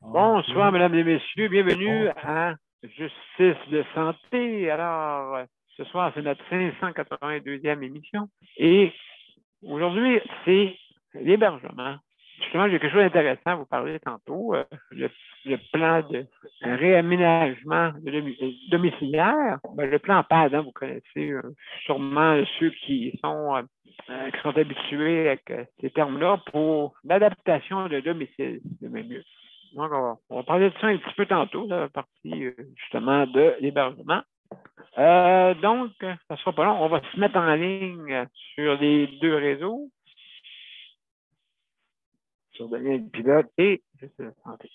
Bonsoir, mesdames et messieurs. Bienvenue à Justice de santé. Alors, ce soir, c'est notre 582e émission. Et aujourd'hui, c'est l'hébergement. Justement, j'ai quelque chose d'intéressant à vous parler tantôt. Le plan de réaménagement domiciliaire. Le plan PAD, hein, vous connaissez sûrement ceux qui sont habitués avec ces termes-là pour l'adaptation de domicile, de même mieux. Donc, on va parler de ça un petit peu tantôt, la partie justement de l'hébergement. Donc, ça ne sera pas long. On va se mettre en ligne sur les deux réseaux, sur Daniel Pilote et Juste la santé.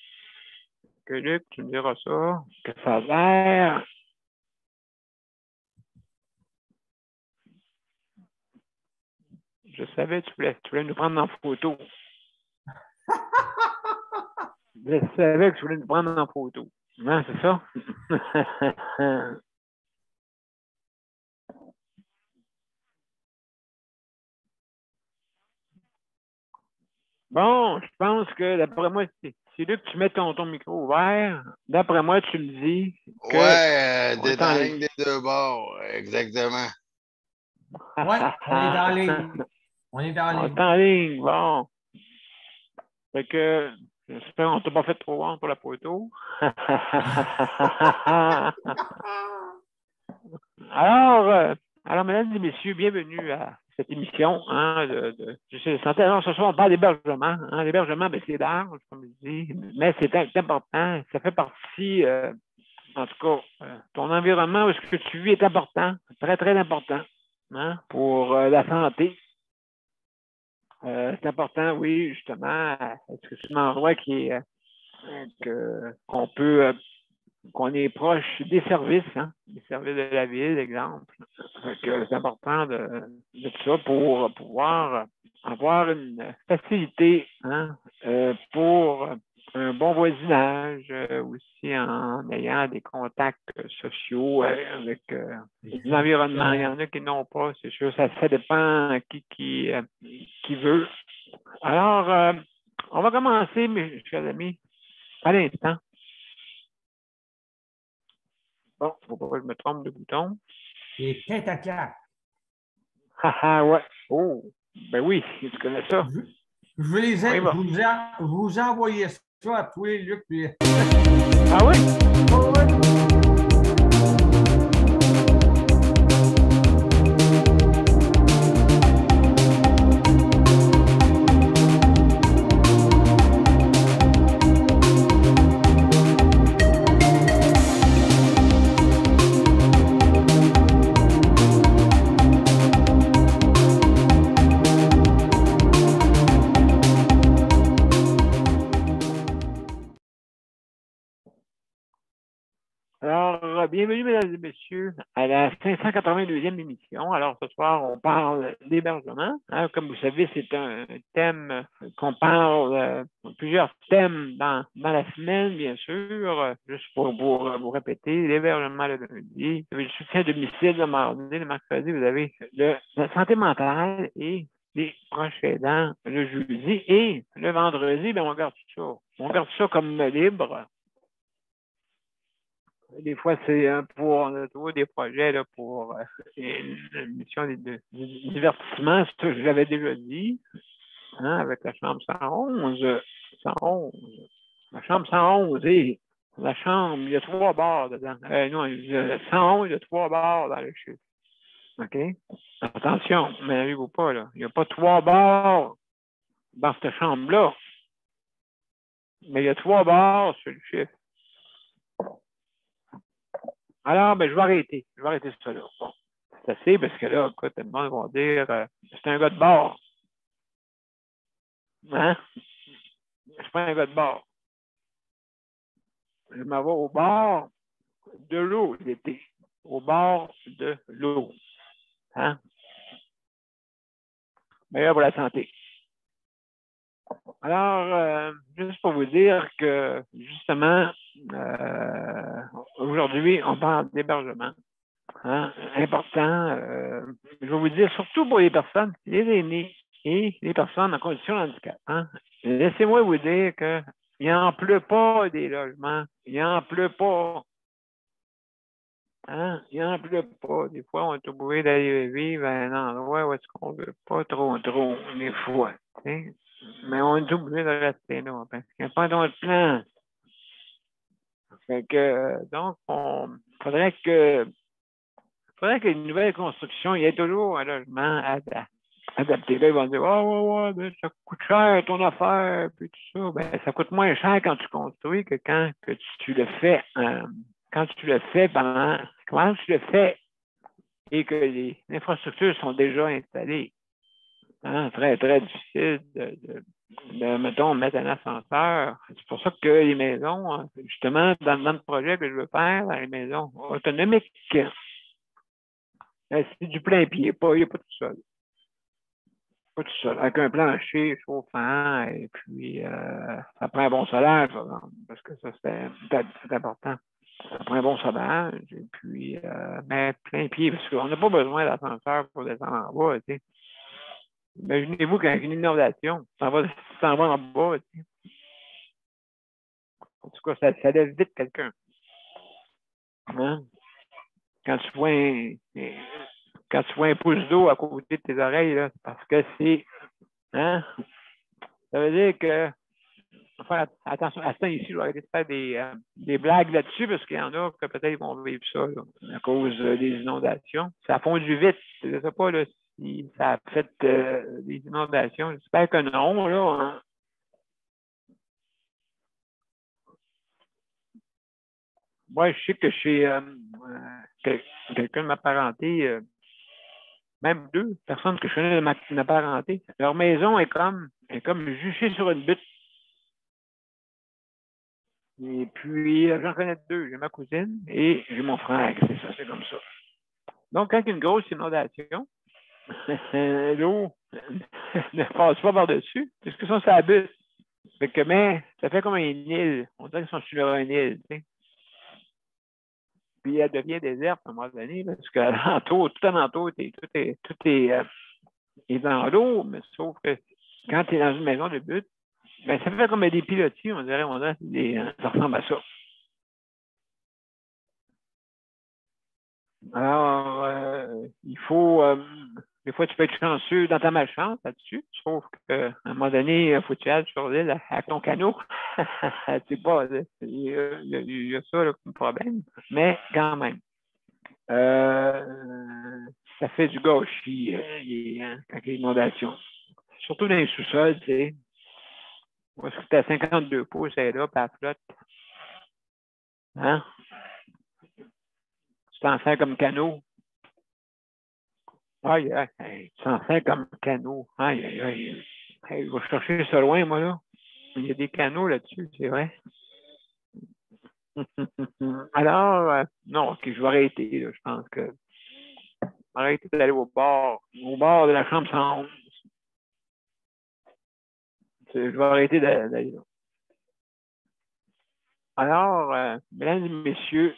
Que Luc, tu me diras ça, que ça a l'air. Je savais que tu voulais nous prendre en photo. Je savais que tu voulais nous prendre en photo. Non, c'est ça? Bon, je pense que d'après moi, c'est là que tu mets ton micro ouvert. D'après moi, tu me dis que. Ouais, dans la ligne des deux bords, exactement. Oui, on est en ligne. On est en ligne. On est en ligne, bon. Fait que, j'espère qu'on ne t'a pas fait trop honte pour la photo. Alors, mesdames et messieurs, bienvenue à cette émission de Justice de santé. Alors, ce soir, on parle d'hébergement. Hein. L'hébergement, c'est large, comme je dis, mais c'est important. Ça fait partie, en tout cas, ton environnement, où ce que tu vis est important, très, très important, hein, pour la santé. C'est important, oui, justement. Est-ce que c'est un endroit qu'on est proche des services, hein, des services de la ville, exemple. C'est important de tout ça pour pouvoir avoir une facilité, hein, pour un bon voisinage, aussi en ayant des contacts sociaux avec l'environnement. Il y en a qui n'ont pas, c'est sûr, ça dépend qui veut. Alors, on va commencer, mes chers amis, à l'instant. Bon, il ne faut pas que je me trompe de bouton. Et tête à claque. Haha, ouais. Oh, ben oui, tu connais ça. Je vous ai envoyé ça à tous les Luc. Puis... Ah oui? Oh, ouais. Alors, bienvenue, mesdames et messieurs, à la 582e émission. Alors, ce soir, on parle d'hébergement. Hein, comme vous savez, c'est un thème qu'on parle, plusieurs thèmes dans la semaine, bien sûr. Juste pour vous répéter, l'hébergement le lundi, vous avez le soutien à domicile le mardi, le mercredi, vous avez la santé mentale et les proches aidants le jeudi. Et le vendredi, on garde ça. On garde ça comme libre. Des fois, c'est on a trouvé des projets là, pour une mission de divertissement, c'est ça que je l'avais déjà dit, hein, avec la chambre 111. 111. La chambre 111, et la chambre, il y a 3 bars dedans. Non, 111, il y a 3 bars dans le chiffre. OK? Attention, mais n'arrivez-vous pas, là. Il n'y a pas 3 bars dans cette chambre-là. Mais il y a 3 bars sur le chiffre. Alors, je vais arrêter. Je vais arrêter ça là. Bon, c'est assez parce que là, écoute, tout le monde va dire c'est un gars de bar. Hein? Je suis pas un gars de bar. Je m'en vais au bar de l'eau l'été. Au bord de l'eau. Hein? Meilleur pour la santé. Alors, juste pour vous dire que, justement, aujourd'hui, on parle d'hébergement. Hein? Important, je vais vous dire, surtout pour les personnes, les aînés et les personnes en condition de handicap. Hein? Laissez-moi vous dire que il n'en pleut pas des logements. Il n'en pleut pas. Hein? Il n'en pleut pas. Des fois, on est obligé d'aller vivre à un endroit où est-ce qu'on ne veut pas trop, des fois. T'sais? Mais on est obligé de rester là parce qu'il n'y a pas d'autre plan. Fait que, donc, faudrait que une nouvelle construction, il y ait toujours un logement adapté. Là, ils vont dire, ouais, ben, ça coûte cher ton affaire, puis tout ça. Ben, ça coûte moins cher quand tu construis que quand que tu le fais, quand tu le fais comment tu le fais et que les infrastructures sont déjà installées. Hein? Très, très difficile mettons, mettre un ascenseur. C'est pour ça que les maisons, justement, dans le projet que je veux faire, dans les maisons autonomiques, c'est du plein pied, il n'y a pas tout seul. Pas tout seul. Avec un plancher chauffant, et puis ça prend un bon solaire, parce que ça, c'est important. Ça prend un bon solaire, et puis mettre plein pied, parce qu'on n'a pas besoin d'ascenseur pour descendre en bas, tu sais. Imaginez-vous qu'avec une inondation, tu t'en vas en bas, tu sais. En tout cas, ça laisse vite quelqu'un. Hein? Quand tu vois un pouce d'eau à côté de tes oreilles, là, c'est parce que c'est. Hein? Ça veut dire que. Faire attention à ça ici, je vais arrêter de faire des blagues là-dessus parce qu'il y en a que peut-être vont vivre ça là, à cause des inondations. Ça a fondu vite. Je ne sais pas là, si ça a fait des inondations. J'espère que non, là. Hein? Moi, je sais que chez quelqu'un de ma parenté, même deux personnes que je connais de ma parenté, leur maison est comme juchée sur une butte. Et puis, j'en connais deux. J'ai ma cousine et j'ai mon frère. C'est comme ça. Donc, quand il y a une grosse inondation, l'eau ne passe pas par-dessus, parce que ça butte. Fait que, mais, ça fait comme un île. On dirait qu'ils sont sur un île, tu sais. Puis, elle devient déserte à un moment donné, parce que tout alentour, tout est dans l'eau, mais sauf que quand tu es dans une maison de butte, ben, ça fait comme des pilotis, on dirait ça ressemble à ça. Alors, il faut, des fois, tu peux être chanceux dans ta malchance là-dessus, sauf qu'à un moment donné, il faut que tu ailles sur l'île avec ton canot. C'est pas, il y a ça là, comme problème, mais quand même. Ça fait du gâchis quand il y a l'inondation. Surtout dans les sous-sols, tu sais. Moi, c'était à 52 pouces, elle est là, puis elle flotte. Hein? Tu t'en sers comme canot. Aïe, aïe, tu t'en sers comme canot. Aïe, aïe, aïe. Hey, je vais chercher ça loin, moi, là. Il y a des canaux là-dessus, c'est vrai. Alors, non, ok, je vais arrêter, là. Je pense que je vais arrêter d'aller au bord de la chambre 111. Je vais arrêter d'aller là. Alors, mesdames et messieurs,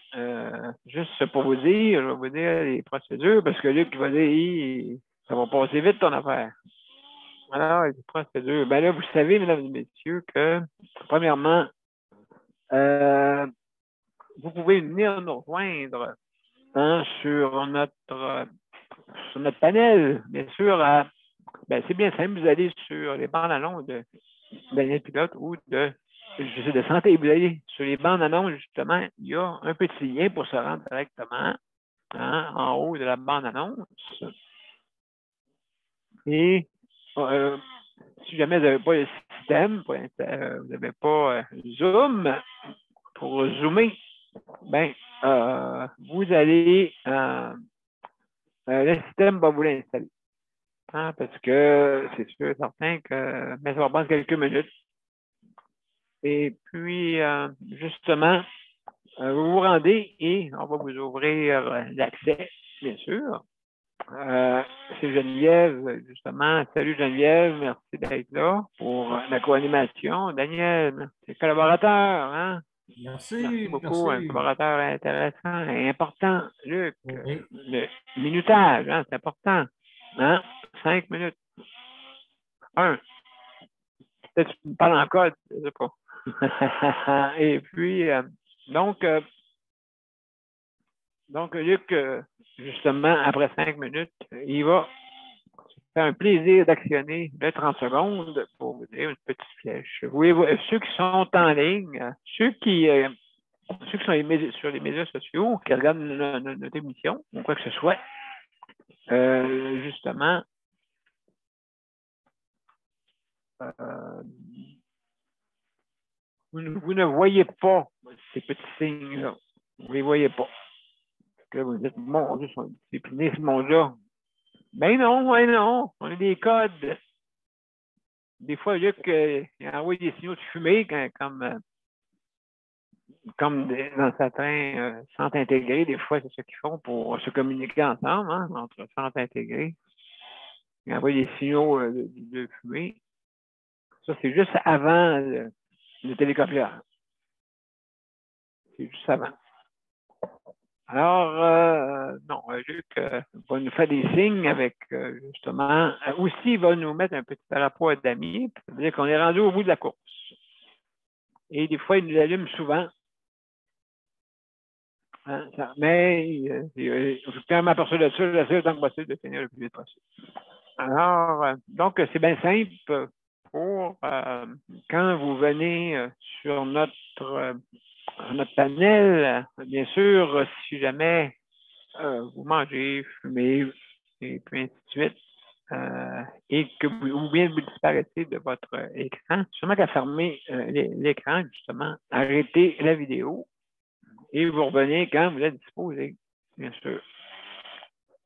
juste pour vous dire, je vais vous dire les procédures, parce que Luc va dire, ça va passer vite ton affaire. Alors, les procédures. Ben là, vous savez, mesdames et messieurs, que, premièrement, vous pouvez venir nous rejoindre hein, sur notre panel, bien sûr. C'est bien simple, vous allez sur les bandes annonces de Daniel Pilote ou de santé. Vous allez sur les bandes annonces, justement, il y a un petit lien pour se rendre directement hein, en haut de la bande annonce. Et si jamais vous n'avez pas le système, vous n'avez pas Zoom pour zoomer, ben, vous allez, le système va vous l'installer. Hein, parce que c'est sûr, certain que mais ça va prendre quelques minutes. Et puis, justement, vous vous rendez et on va vous ouvrir l'accès, bien sûr. C'est Geneviève, justement. Salut Geneviève, merci d'être là pour la co-animation. Daniel, c'est collaborateur, hein? Merci beaucoup, merci. un collaborateur intéressant et important. Luc, Oui. le minutage, hein, c'est important. Hein? 5 minutes. Peut-être que tu me parles en code, je ne sais pas. Et puis, donc, Luc, justement, après 5 minutes, il va faire un plaisir d'actionner de 30 secondes pour vous dire une petite flèche. Ceux qui sont en ligne, ceux qui sont sur les médias sociaux, qui regardent notre émission, ou quoi que ce soit, justement, vous ne voyez pas ces petits signes-là. Vous ne les voyez pas. Là, vous dites, mon Dieu, ils sont disciplinés, ce monde-là. Ben non, on a des codes. Des fois, Luc, il envoie des signaux de fumée comme dans certains centres intégrés. Des fois, c'est ce qu'ils font pour se communiquer ensemble, hein, entre centres intégrés. Il envoie des signaux de fumée. Ça, c'est juste avant le télécopieur. C'est juste avant. Alors, non, Luc va nous faire des signes avec, justement, aussi, il va nous mettre un petit rapport d'amis, c'est-à-dire qu'on est rendu au bout de la course. Et des fois, il nous allume souvent. Hein, mais quand je m'aperçois de ça, j'essaie autant que possible de finir le plus vite possible. Alors, donc, c'est bien simple pour quand vous venez sur notre panel, bien sûr, si jamais vous mangez, fumez, et puis ainsi de suite, et que ou bien vous disparaissez de votre écran, sûrement qu'à fermer l'écran, justement, arrêtez la vidéo et vous revenez quand vous êtes disposé, bien sûr.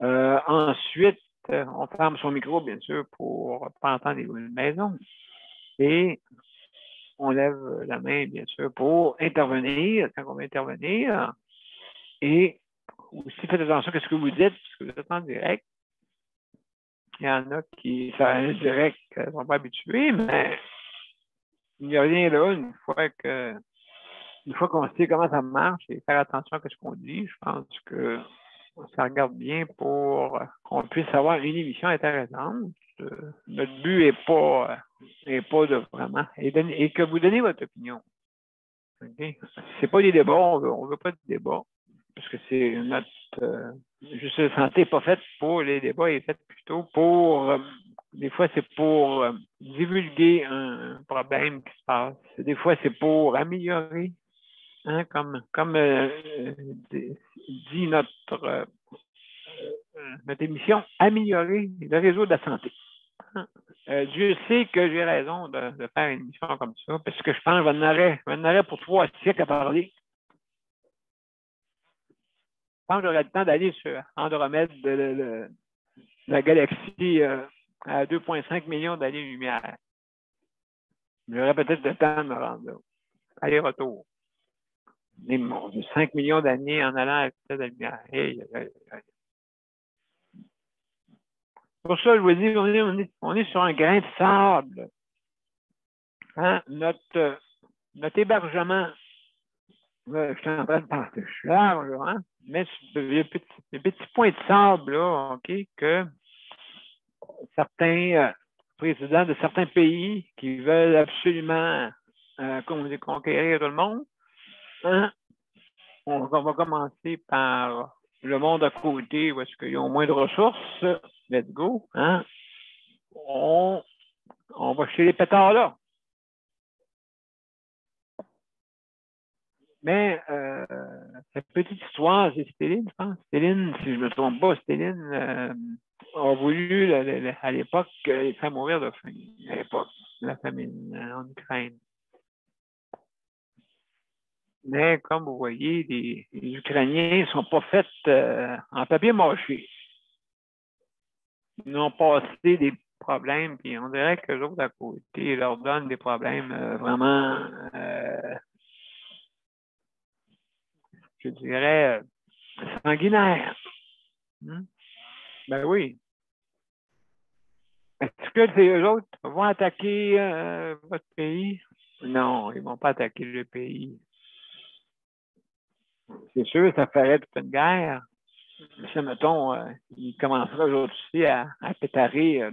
Ensuite, on ferme son micro, bien sûr, pour ne pas entendre les bruits de maison. Et on lève la main, bien sûr, pour intervenir, quand on va intervenir. Et aussi, faites attention à ce que vous dites, parce que vous êtes en direct. Il y en a qui, ça en direct, ne sont pas habitués, mais il n'y a rien là, une fois qu'on sait comment ça marche et faire attention à ce qu'on dit, je pense que ça regarde bien pour qu'on puisse avoir une émission intéressante. Notre but n'est pas de vraiment, et que vous donnez votre opinion. Okay? C'est pas des débats, on veut pas de débats, parce que c'est notre juste la santé n'est pas faite pour les débats, elle est faite plutôt pour des fois c'est pour divulguer un problème qui se passe. Des fois c'est pour améliorer, hein, comme dit notre émission, améliorer le réseau de la santé. Dieu sait que j'ai raison de faire une émission comme ça, parce que je pense que j'en aurais pour 3 siècles à parler. Je pense que j'aurais le temps d'aller sur Andromède de la galaxie à 2,5 millions d'années-lumière. J'aurais peut-être le temps de me rendre là. Aller-retour. 5 millions d'années en allant à la vitesse de la lumière. Pour ça, je vous dis, on est sur un grain de sable. Hein? Notre hébergement, je suis en train de penser, je suis large, hein? Mais les petits points de sable, là, OK, que certains présidents de certains pays qui veulent absolument conquérir tout le monde, hein? On va commencer par le monde à côté où est-ce qu'ils ont moins de ressources. Let's go. Hein? On va chez les pétards là. Mais cette petite histoire, c'est Staline, je pense. Staline, si je ne me trompe pas, Staline a voulu à l'époque faire mourir de faim. À l'époque, la famine en Ukraine. Mais comme vous voyez, les Ukrainiens ne sont pas faits en papier mâché. Ils ont passé des problèmes, puis on dirait que les autres à côté leur donnent des problèmes vraiment, je dirais, sanguinaires. Ben oui. Est-ce que eux autres vont attaquer votre pays? Non, ils ne vont pas attaquer le pays. C'est sûr, ça ferait toute une guerre. Si, mettons, ils commenceraient eux autres aussi à pétarer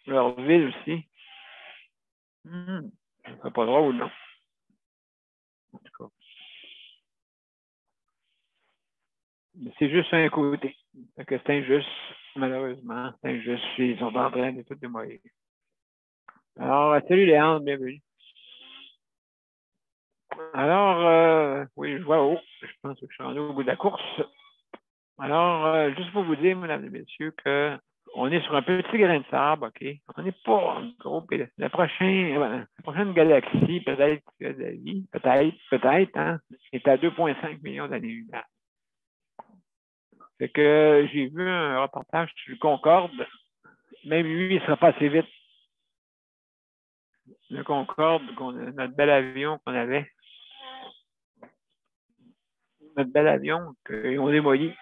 leur ville aussi. C'est pas drôle, non? C'est juste un côté. Fait que c'est injuste, malheureusement. C'est injuste. Ils sont en train de tout démolir. Alors, salut Léandre, bienvenue. Alors, oui, je vois haut. Je pense que je suis rendu au bout de la course. Alors, juste pour vous dire, mesdames et messieurs, qu'on est sur un petit grain de sable, OK? On n'est pas un gros pays. La prochaine galaxie, peut-être que la vie, peut-être, hein, est à 2,5 millions d'années-lumière. Fait que j'ai vu un reportage sur le Concorde. Même lui, il ne sera pas assez vite. Le Concorde, notre bel avion qu'on avait. Notre bel avion qu'ils ont démoli.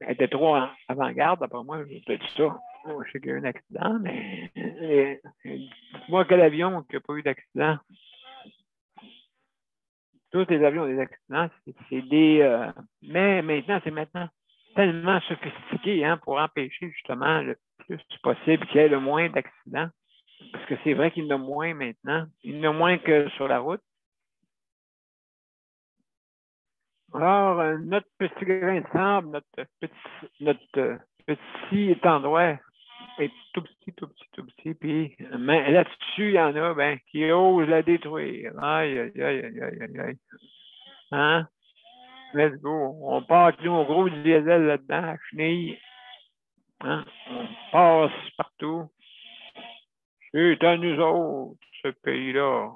Elle était trop avant-garde, d'après moi, je peut dit ça. Je sais qu'il y a eu un accident, mais moi, quel avion qui n'a pas eu d'accident? Tous les avions ont des accidents. C'est des. Mais maintenant tellement sophistiqué hein, pour empêcher justement le plus possible qu'il y ait le moins d'accidents. Parce que c'est vrai qu'il y en a moins maintenant. Il y en a moins que sur la route. Alors, notre petit grain de sable, notre petit endroit est tout petit. Puis là-dessus, il y en a qui osent la détruire. Aïe, aïe, aïe, aïe, aïe, aïe. Hein? Let's go. On part avec nos gros diesel là-dedans, à chenille. Hein? On passe partout. C'est à nous autres, ce pays-là.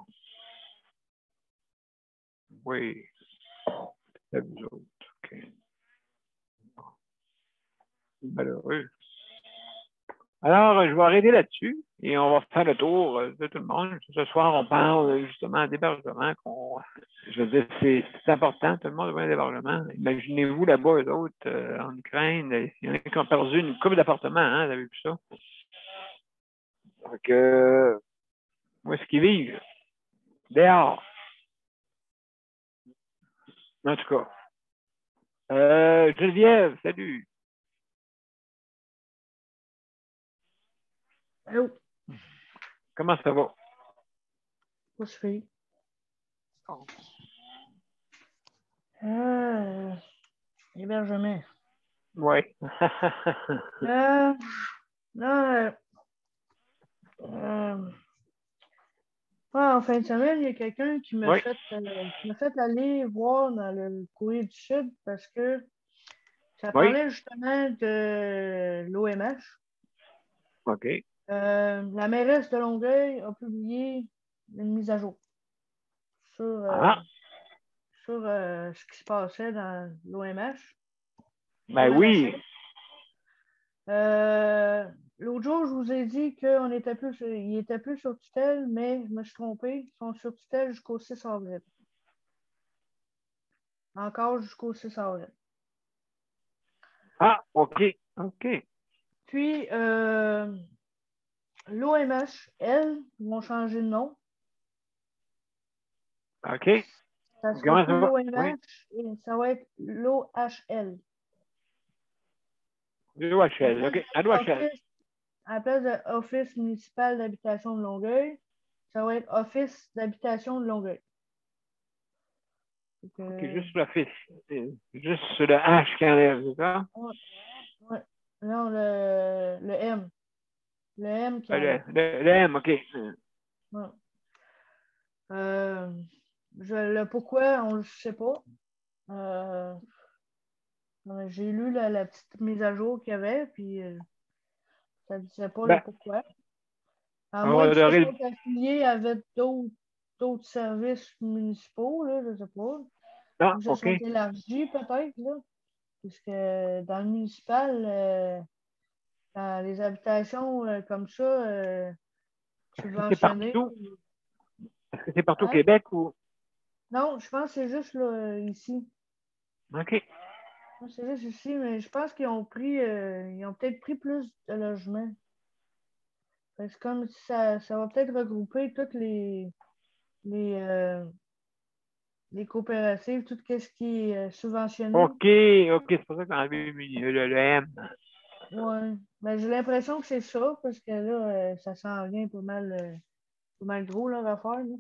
Oui. C'est à nous autres. OK. Malheureux. Alors, je vais arrêter là-dessus et on va faire le tour de tout le monde. Ce soir, on parle justement d'hébergement. Je veux dire, c'est important, tout le monde a besoin d'hébergement. Imaginez-vous là-bas, eux autres, en Ukraine, il y en a qui ont perdu une couple d'appartements, hein, vous avez vu ça? Donc, où est-ce qu'ils vivent? Dehors. En tout cas. Geneviève, salut. Allô? Comment ça va? Où je fais? Hébergement. Oui. En fin de semaine, il y a quelqu'un qui m'a fait aller voir dans le Courrier du Sud parce que ça parlait justement de l'OMH. OK. La mairesse de Longueuil a publié une mise à jour sur ce qui se passait dans l'OMH. Ben oui. L'autre jour, je vous ai dit qu'il était plus sur tutelle, mais je me suis trompé. Ils sont sur tutelle jusqu'au 6 avril. Encore jusqu'au 6 avril. Ah, OK. Puis, l'OMH, elles, vont changer de nom. OK. Ça sera plus l'OMH et ça va être l'OHL. L'OHL, OK. À l'OHL. À la place de Office municipal d'habitation de Longueuil, ça va être Office d'habitation de Longueuil. OK, juste l'Office. Juste le H qui enlève, c'est ça? Ouais. Non, le M. Le M qui enlève. Le M, OK. Ouais. Le pourquoi, on ne le sait pas. J'ai lu la petite mise à jour qu'il y avait, puis ça ne disait pas le pourquoi. À moins que ce soit affilié avec d'autres services municipaux, là, je ne sais pas. Ah, ça soit élargi peut-être, là. Puisque dans le municipal, dans les habitations comme ça, subventionnées. Est-ce que c'est partout au Québec ou? Non, je pense que c'est juste là, ici. OK. C'est juste ici, mais je pense qu'ils ont peut-être pris plus de logements. C'est comme si ça va peut-être regrouper toutes les coopératives, tout ce qui est subventionné. OK, c'est pour ça qu'on a vu le M. Oui. Ben, j'ai l'impression que c'est ça, parce que là, ça s'en vient pas mal gros, leur affaire. Là.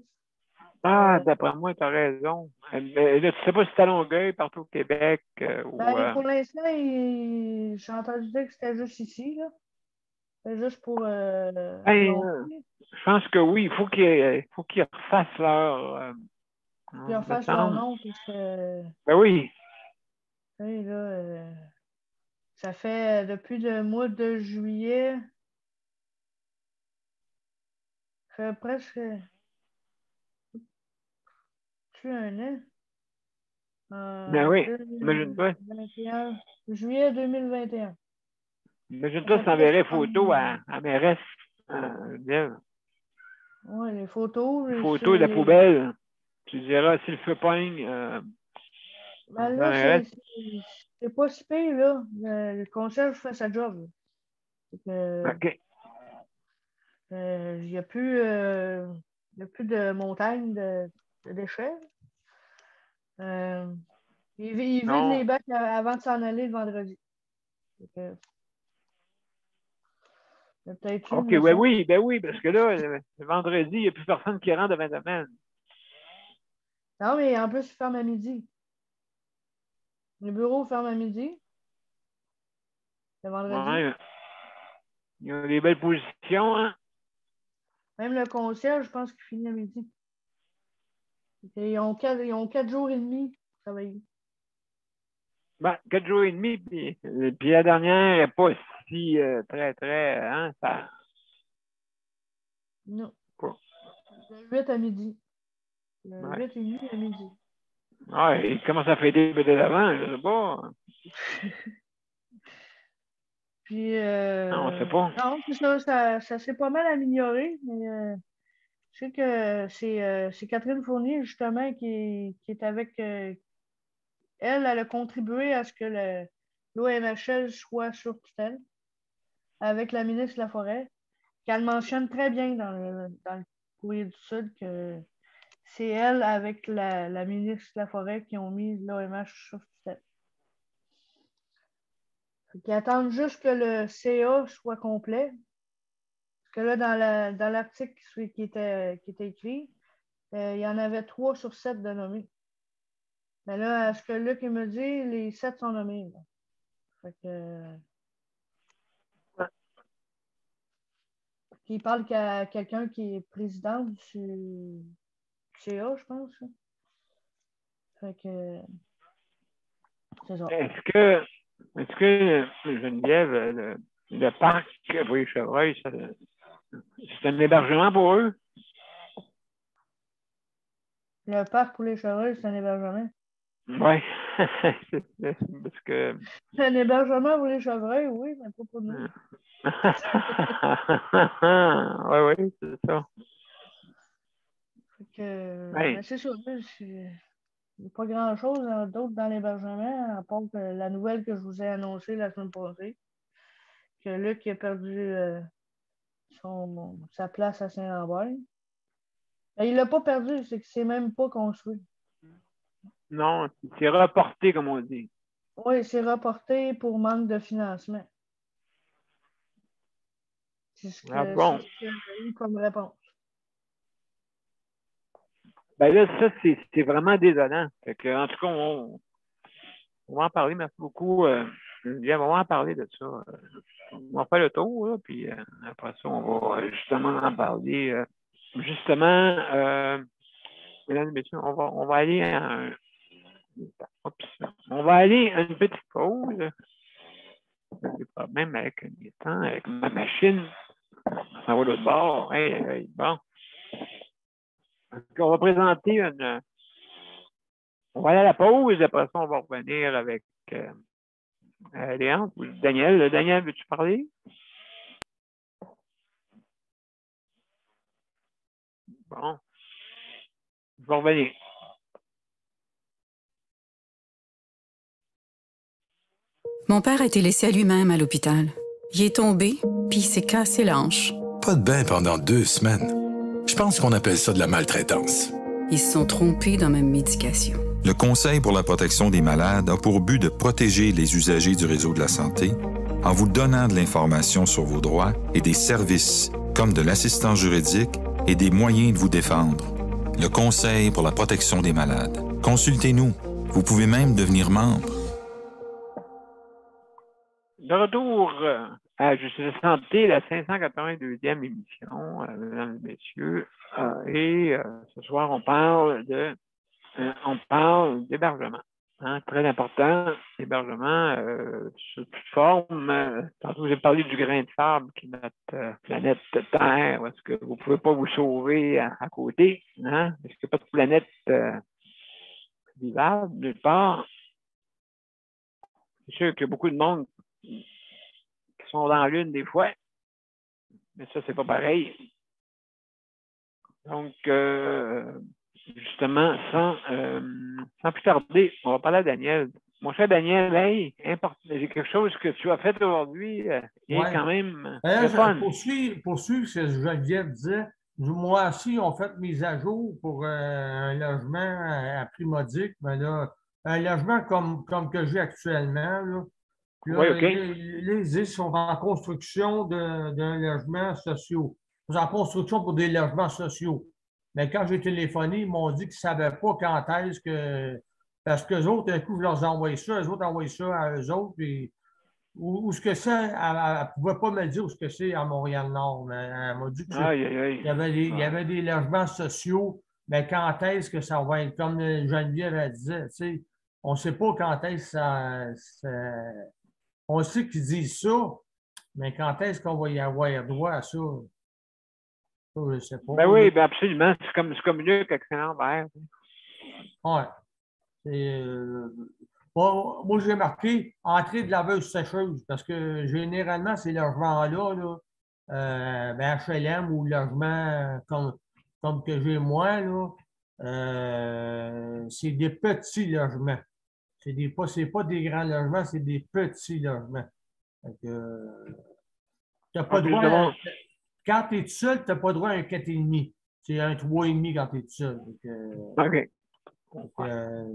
d'après moi, tu as raison. Mais là, tu sais pas si c'est à Longueuil, partout au Québec. Pour l'instant, j'ai entendu dire que c'était juste ici, là. C'est juste pour je pense que oui, il faut qu'ils refassent leur. Qu'ils refassent leur nom, parce que. Ben oui. Là, ça fait depuis le mois de juillet. Ça fait presque. Tu un an? Ben oui, imagine-toi. Juillet 2021. Imagine-toi, ça enverrait photos à mairesse. Oui, les photos. Les photos de la poubelle. Tu diras, si le feu pogne. Ben là, c'est pas si pire, là. Le concierge fait sa job. OK. Il n'y a plus de montagne de déchets. Il vide les bacs avant de s'en aller le vendredi. OK, ben oui, parce que là, le vendredi, il n'y a plus personne qui rentre devant la semaine. Non, mais en plus, il ferme à midi. Les bureaux ferment à midi. Le vendredi. Ouais. Ils ont des belles positions, hein? Même le concierge, je pense qu'il finit à midi. Ils ont 4 jours et demi pour travailler. 4 jours et demi, puis la dernière n'est pas si très, hein, ça... Non. Quoi? De 8 à midi. De 8 et demi à midi. Ouais, il commence à fêter peut-être avant, je sais pas. Puis, non, on sait pas. Non, ça s'est pas mal amélioré, mais je sais que c'est Catherine Fournier, justement, qui est avec... elle a contribué à ce que l'OMHL soit sur tutelle avec la ministre Laforêt, qu'elle mentionne très bien dans le courrier du Sud que c'est elle avec la ministre Laforêt qui ont mis l'OMH sur tutelle. Ils attendent juste que le CA soit complet. Parce que là, dans l'article qui était écrit, il y en avait 3 sur 7 de nommés. Mais là, à ce que Luc me dit, les 7 sont nommés. Là. Fait que... Il parle qu'à quelqu'un qui est président du CA, je pense. Fait que... C'est ça. Est-ce que Geneviève, le parc pour les chevreuils, c'est un hébergement pour eux? Le parc pour les chevreuils, c'est un hébergement? Oui. Parce que... C'est un hébergement pour les chevreuils, oui, mais pas pour nous. Oui, c'est ça. Fait que, ben, c'est ça. Il n'y a pas grand-chose d'autre dans l'hébergement, à part que la nouvelle que je vous ai annoncée la semaine passée, que Luc a perdu sa place à Saint-Lambert. Ben, il ne l'a pas perdu, c'est que c'est même pas construit. Non, c'est reporté, comme on dit. Oui, c'est reporté pour manque de financement. C'est ce qu'il a eu comme réponse. Ben là, ça, c'est vraiment désolant. Fait que, en tout cas, on va en parler. Merci beaucoup. On va en parler de ça. On va faire le tour, là, puis après ça, on va justement en parler. Mesdames et messieurs, on va aller à on va aller à une petite pause. J'ai des problèmes avec ma machine. Ça va de l'autre bord. Bon. On va présenter on va aller à la pause, après ça, on va revenir avec Léon ou Daniel. Daniel, veux-tu parler? Bon. Je vais revenir. Mon père a été laissé à lui-même à l'hôpital. Il est tombé, puis il s'est cassé la hanche. Pas de bain pendant 2 semaines. Je pense qu'on appelle ça de la maltraitance. Ils se sont trompés dans ma médication. Le Conseil pour la protection des malades a pour but de protéger les usagers du réseau de la santé en vous donnant de l'information sur vos droits et des services comme de l'assistance juridique et des moyens de vous défendre. le Conseil pour la protection des malades. Consultez-nous. Vous pouvez même devenir membre. De retour à Justice et Santé, la 582e émission, mesdames et messieurs. Ce soir, on parle d'hébergement. Hein, très important, l'hébergement sous toute forme. Tantôt, j'ai parlé du grain de sable qui est notre planète Terre, parce que vous ne pouvez pas vous sauver à côté, hein, parce qu'il n'y a pas de planète vivable nulle part. C'est sûr qu'il y a beaucoup de monde qui sont dans la Lune des fois, mais ça, c'est pas pareil. Donc, justement, sans plus tarder, on va parler à Daniel. Mon cher Daniel, hey, j'ai quelque chose que tu as fait aujourd'hui et quand même fun. Pour suivre ce que Geneviève disait, moi aussi, on fait mise à jour pour un logement à prix modique, mais là, un logement comme que j'ai actuellement. Là. Puis là, oui, OK. Les sont en construction d'un logement social. Ils sont en construction pour des logements sociaux. Mais quand j'ai téléphoné, ils m'ont dit qu'ils ne savaient pas quand est-ce que. Parce qu'eux autres, d'un coup, je leur envoie ça, eux autres envoient ça à eux autres. Puis, où ce que c'est, elle ne pouvait pas me dire où ce que c'est à Montréal-Nord. Mais elle m'a dit qu'il y avait des logements sociaux. Mais quand est-ce que ça va être, comme Geneviève elle disait, tu sais, on ne sait pas quand est-ce que ça. On sait qu'ils disent ça, mais quand est-ce qu'on va y avoir droit à ça? Ça, je ne sais pas. Ben oui, ben absolument. C'est comme mieux qu'Accent Vert. Oui. Moi, j'ai marqué entrée de laveuse sécheuse parce que généralement, ces logements-là, HLM ou logements comme que j'ai moi, c'est des petits logements. C'est pas des grands logements, c'est des petits logements. T'as pas droit quand tu es tout seul, tu n'as pas droit à un 4,5. C'est un 3,5 quand tu es tout seul. OK.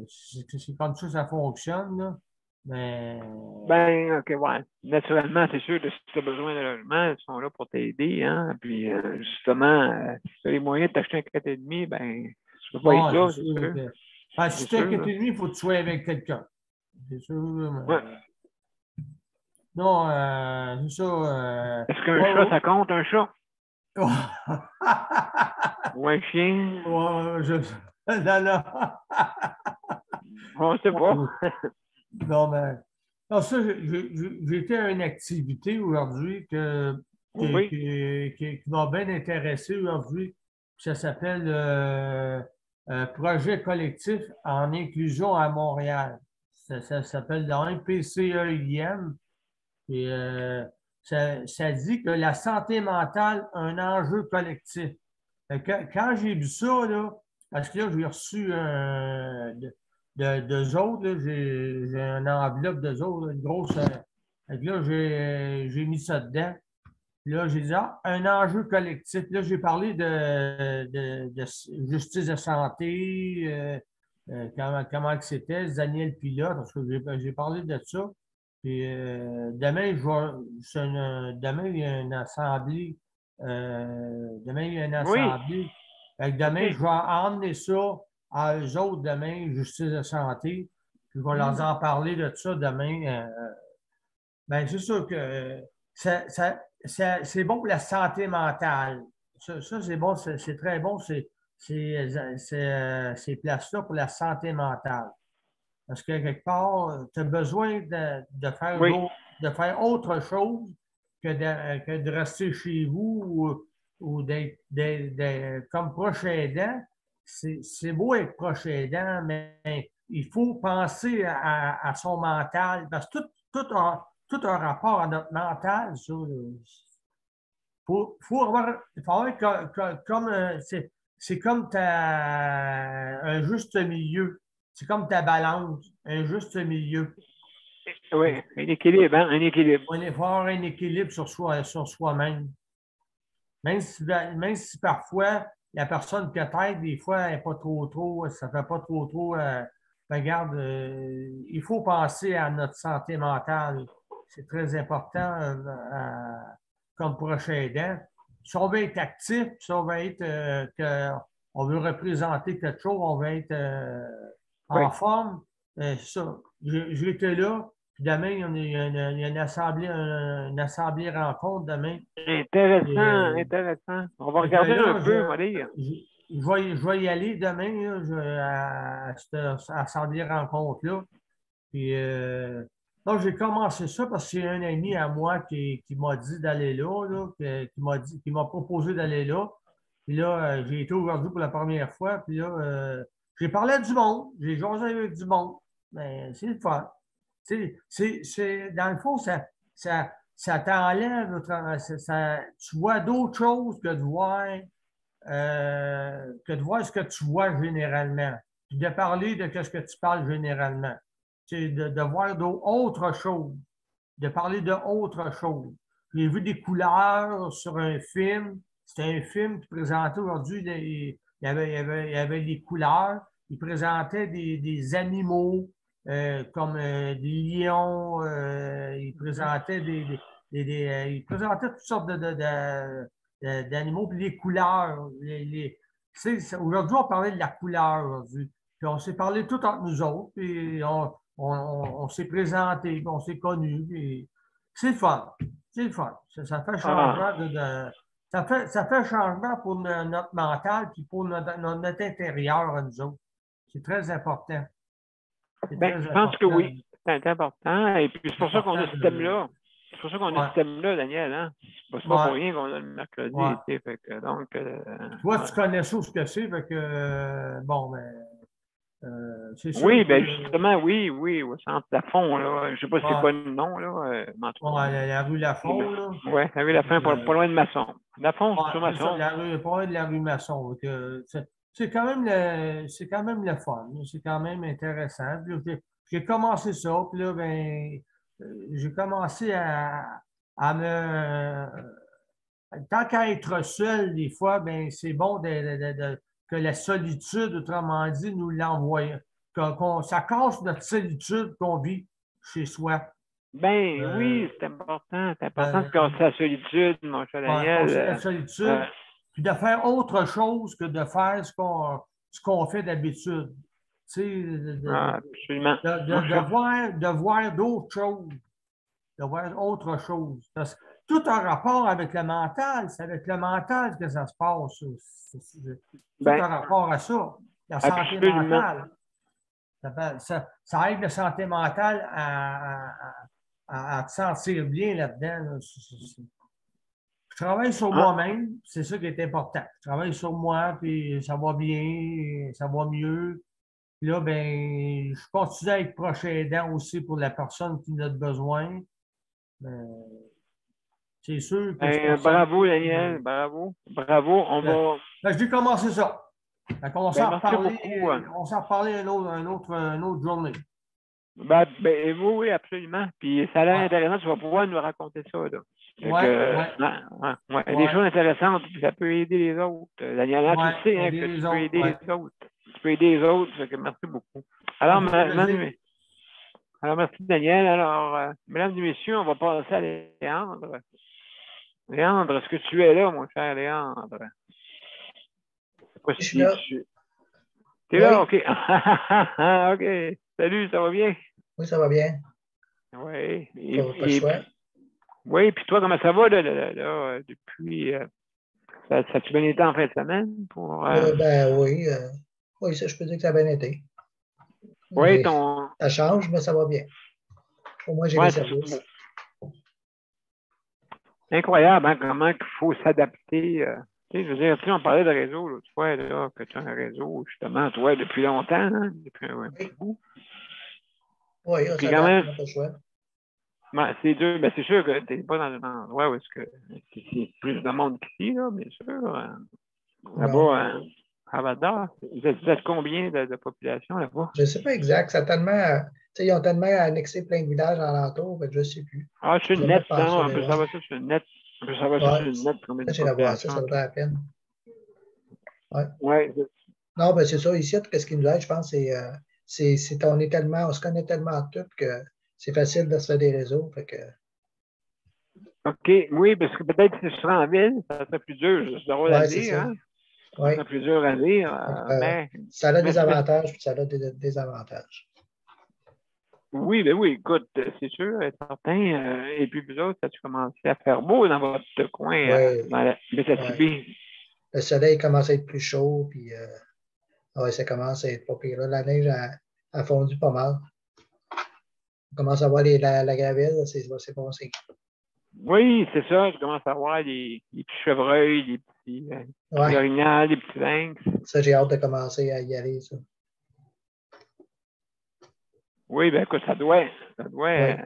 C'est comme ça fonctionne. Là. Mais... Ben, OK, ouais. Naturellement, c'est sûr que si tu as besoin de logement, ils sont là pour t'aider. Hein? Puis, justement, si tu as les moyens de t'acheter un 4,5, ben, tu ne peux pas être là, c'est sûr. Si tu as un 4,5, il faut que tu sois avec quelqu'un. C'est sûr. Mais... Ouais. Non, c'est ça. Est-ce qu'un chat, ça compte, un chat? Ou un chien? Non. On ne sait pas. Non, mais. Non, ça, j'étais à une activité aujourd'hui qui m'a bien intéressé aujourd'hui. Ça s'appelle Projet collectif en inclusion à Montréal. Ça s'appelle le PCEIM. Et ça dit que la santé mentale a un enjeu collectif. Quand j'ai vu ça, là, parce que là, j'ai reçu d'eux autres, j'ai une enveloppe d'eux autres, une grosse. Là, j'ai mis ça dedans. Là, j'ai dit, un enjeu collectif. Là, j'ai parlé de justice de santé, comment que c'était, Daniel Pilote, parce que j'ai parlé de ça. Puis demain, il y a une assemblée. Oui. Demain, je vais emmener ça à eux autres demain, justice de santé. Puis je vais leur en parler de ça demain. Ben, c'est sûr que c'est bon pour la santé mentale. Ça c'est bon, c'est très bon, ces places-là pour la santé mentale. Parce que quelque part, tu as besoin de faire autre chose que de rester chez vous ou d'être comme proche aidant. C'est beau être proche aidant, mais il faut penser à son mental. Parce que tout a rapport à notre mental. Il faut avoir comme c'est comme un juste milieu. C'est comme ta balance, un juste milieu. Oui, un équilibre, hein? Un équilibre. Il faut avoir un équilibre sur soi-même. Même si parfois, la personne peut-être, des fois, elle n'est pas trop, ça ne fait pas trop. Regarde, il faut penser à notre santé mentale. C'est très important comme proche aidant. Si on veut être actif, si on veut être on veut représenter quelque chose, on veut être en forme. Ça, j'étais là. Puis demain, il y a une assemblée rencontre demain. Intéressant, intéressant. On va regarder un peu, on va dire. Je vais y aller demain là, à cette assemblée rencontre-là. Puis donc, j'ai commencé ça parce que c'est un ami à moi qui m'a dit d'aller là, qui m'a proposé d'aller là. Puis là, j'ai été aujourd'hui pour la première fois. Puis là, j'ai parlé à du monde, j'ai jasé avec du monde. Mais c'est le fun. Dans le fond, ça t'enlève, tu vois d'autres choses que de voir ce que tu vois généralement. Puis de parler de ce que tu parles généralement. De voir d'autres choses, de parler d'autres choses. J'ai vu des couleurs sur un film. C'était un film qui présentait aujourd'hui, il y avait des couleurs. Il présentait des animaux comme des lions. Il présentait il présentait toutes sortes d'animaux, puis les couleurs. Aujourd'hui, on parlait de la couleur aujourd'hui. Puis on s'est parlé tout entre nous autres, puis on s'est présenté, puis on s'est connus. C'est le fun. C'est le fun. Ça fait changement ça fait changement pour notre mental puis pour notre intérieur à nous autres. C'est très important. Je pense que oui, c'est important. Et puis c'est pour ça qu'on a ce thème-là. C'est pour ça qu'on a ce thème-là, Daniel. Hein? C'est pas pour rien qu'on a le mercredi. Fait que, donc, toi, tu connais ça, ce que c'est. Fait que, bon, ben. Oui, bien justement, oui, au centre Lafont, là. Je ne sais pas si c'est pas le nom, là. La rue Lafont, là. Oui, la rue Lafont, pas loin de Masson. Lafont, c'est sur Masson. Pas loin de la rue Masson. C'est quand même le fun. C'est quand même intéressant. J'ai commencé ça, puis là, ben, j'ai commencé à me. Tant qu'à être seul, des fois, ben, c'est bon que la solitude, autrement dit, nous l'envoie. Ça casse notre solitude qu'on vit chez soi. Ben oui, c'est important. C'est important de casser la solitude, mon cher Daniel. Casser la solitude, puis de faire autre chose que de faire ce qu'on fait d'habitude. Absolument. De voir d'autres choses. De voir autre chose. Parce que tout a rapport avec le mental. C'est avec le mental que ça se passe. Tout a rapport à ça. La santé mentale. Ça aide la santé mentale à te sentir bien là-dedans. Je travaille sur moi-même, c'est ça qui est important. Je travaille sur moi, puis ça va bien, ça va mieux. Puis là, ben, je continue à être proche aidant aussi pour la personne qui en a besoin. C'est sûr que bravo, Daniel, bravo. On va. Ben, je vais commencer ça. On s'en reparler une autre journée. Oui, absolument. Puis ça a l'air intéressant, tu vas pouvoir nous raconter ça. Là. Des choses intéressantes, puis ça peut aider les autres. Daniel, tu sais que tu peux aider les autres. Tu peux aider les autres, fait que merci beaucoup. Alors, merci, Daniel. Alors, mesdames et messieurs, on va passer à Léandre. Léandre, est-ce que tu es là, mon cher Léandre? Je suis là. T'es là? OK. OK. Salut, ça va bien? Oui, ça va bien. Oui. Oui, puis toi, comment ça va là, depuis... ça a-tu bien été en fin de semaine? Oui, ça, je peux dire que ça a bien été. Oui, Ça change, mais ça va bien. Au moins, j'ai les services. Incroyable, hein, comment il faut s'adapter. Je veux dire, on parlait de réseau l'autre fois, là, que tu as un réseau, justement, toi, depuis longtemps, hein, depuis un petit bout. Oui, ça quand même, pas le choix. C'est dur. Ben, c'est sûr que tu n'es pas dans un endroit où c'est plus de monde qu'ici, là, bien sûr. Là-bas, à Val-d'Or, vous êtes combien de population là-bas? Je ne sais pas exact. Ils ont tellement annexé plein de villages alentour, je ne sais plus. Ah, c'est une nette, non? On peut savoir ça sur une nette. On peut savoir ça sur une nette. Combien de population? Ça vaudrait la peine. Ouais. Non, ben c'est ça. Ici, qu'est-ce qui nous aide, je pense, on se connaît tellement tous que c'est facile de se faire des réseaux. Fait que... OK, oui, parce que peut-être que si je serais en ville, ça serait plus dur, c'est drôle à dire. Hein? Oui. C'est plus dur à dire. Mais, ça a des avantages puis ça a des désavantages. Oui, ben oui, écoute, c'est sûr, certain. Et puis, vous autres, ça a commencé à faire beau dans votre coin, dans la Abitibi. Le soleil commence à être plus chaud, puis ça commence à être pas pire. Là, la neige a fondu pas mal. On commence à voir la gravelle, c'est bon signe. Oui, c'est ça. Je commence à voir les petits chevreuils, les petits orignals, les petits lynx. Ça, j'ai hâte de commencer à y aller, ça. Oui, ben écoute, ça doit. Moi